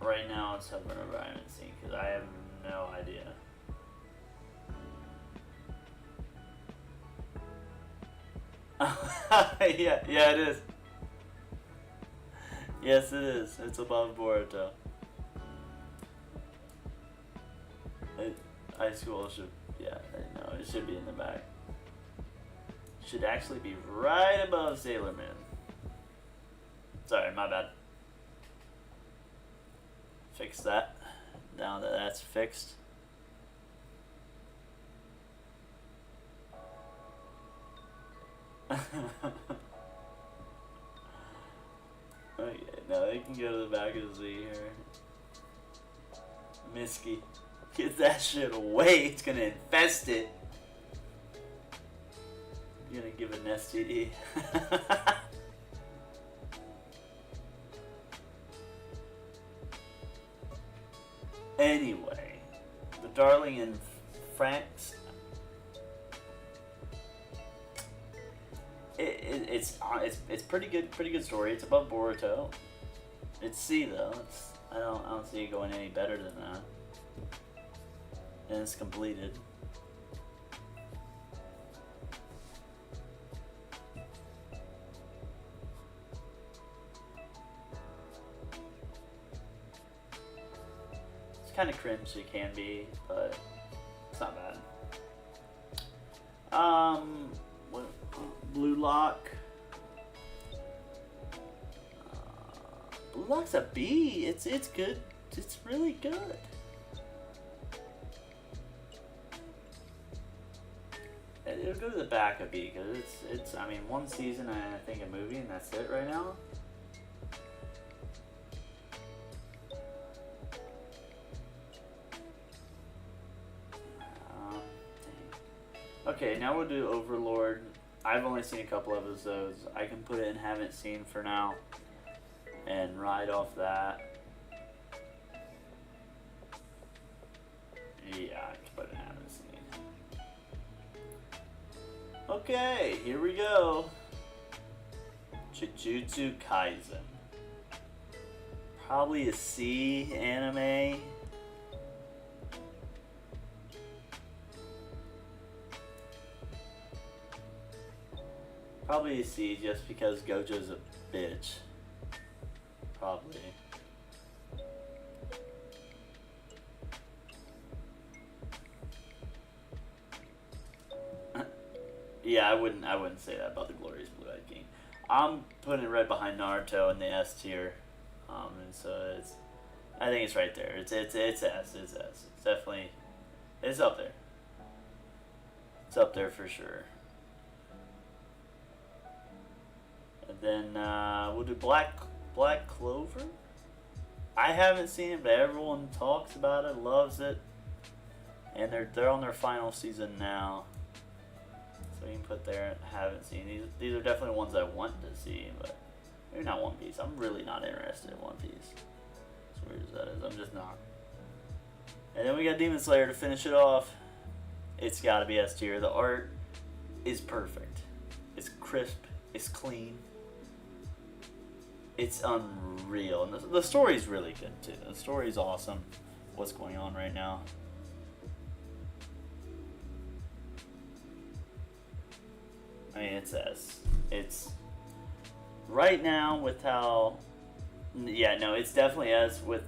Right now it's something I haven't seen because I have no idea. yeah it is. Yes it is. It's above Boruto. High School should, yeah, no, it should be in the back. Should actually be right above Sailor Moon. Sorry, my bad. Fix that. Now that that's fixed. Okay, now they can go to the back of the Z here. Misky. Get that shit away. It's gonna infest it. I'm gonna give it an STD. Anyway, the Darling in France. It's pretty good. Pretty good story. It's above Boruto. It's C though. I don't see it going any better than that. And it's completed. It's kind of cringe, it can be, but it's not bad. Blue Lock. Blue Lock's a B. It's good. It's really good. It'll go to the back of B because it's I mean one season and I think a movie and that's it right now. Okay, now we'll do Overlord. I've only seen a couple episodes. I can put it in haven't seen for now and ride off that. Yeah, I can put it in haven't seen. Okay, here we go. Jujutsu Kaisen. Probably a C anime. Probably a C, just because Gojo's a bitch. Probably. Yeah, I wouldn't say that about the Glorious Blue-Eyed King. I'm putting it right behind Naruto in the S tier, and so I think it's right there. It's S. It's S. It's definitely, it's up there. It's up there for sure. And then we'll do Black Clover. I haven't seen it, but everyone talks about it, loves it, and they're on their final season now. So you can put there, haven't seen these are definitely ones I want to see, but maybe not One Piece. I'm really not interested in One Piece. As weird as that is, I'm just not. And then we got Demon Slayer to finish it off. It's got to be S tier. The art is perfect. It's crisp. It's clean. It's unreal, and the story's really good too. The story's awesome. What's going on right now? I mean, it's S. It's right now with how. Yeah, no, it's definitely S with.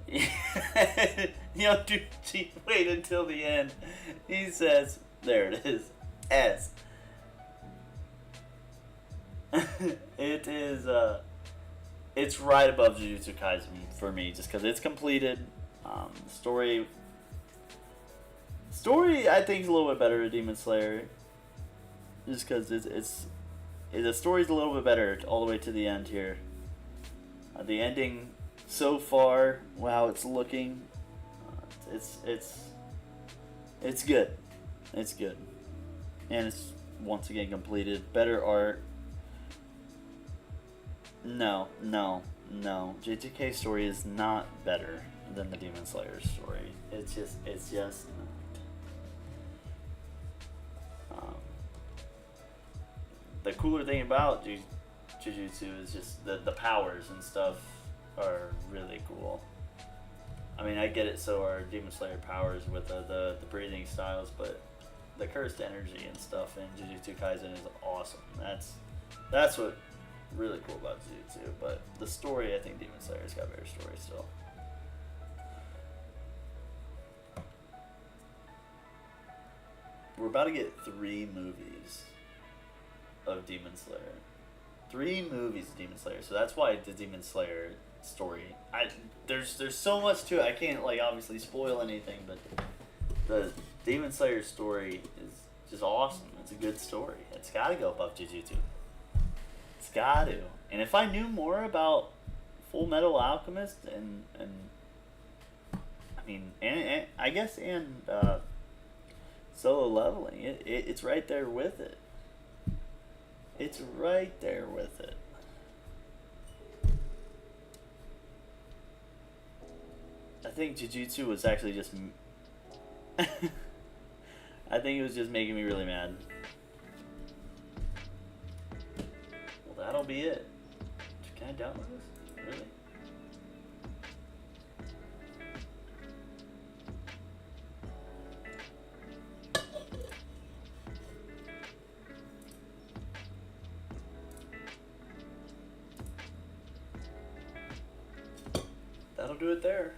Dude, wait until the end. He says, "There it is, S." It is. It's right above Jujutsu Kaisen for me, just because it's completed. Story, I think is a little bit better than Demon Slayer. Just because the story's a little bit better all the way to the end here. The ending so far, wow, it's looking, it's good, it's good, and it's once again completed. Better art. No. JJK's story is not better than the Demon Slayer story. It's just not. The cooler thing about Jujutsu is just the powers and stuff are really cool. I mean, I get it, so are Demon Slayer powers with the breathing styles, but the cursed energy and stuff in Jujutsu Kaisen is awesome. That's what really cool about Jujutsu. But the story, I think Demon Slayer's got a better story still. We're about to get 3 movies of Demon Slayer. 3 movies of Demon Slayer. So that's why the Demon Slayer story. There's so much to it. I can't obviously spoil anything, but the Demon Slayer story is just awesome. It's a good story. It's got to go above Jujutsu. It's got to. And if I knew more about Full Metal Alchemist and I mean and I guess Solo Leveling, it's right there with it. It's right there with it. I think Jujutsu was actually just. I think it was just making me really mad. Well, that'll be it. Can I download this? Really? That'll do it there.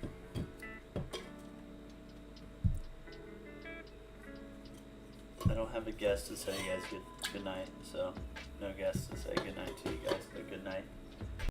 I don't have a guest to say you guys good night, so no guest to say good night to you guys, but good night.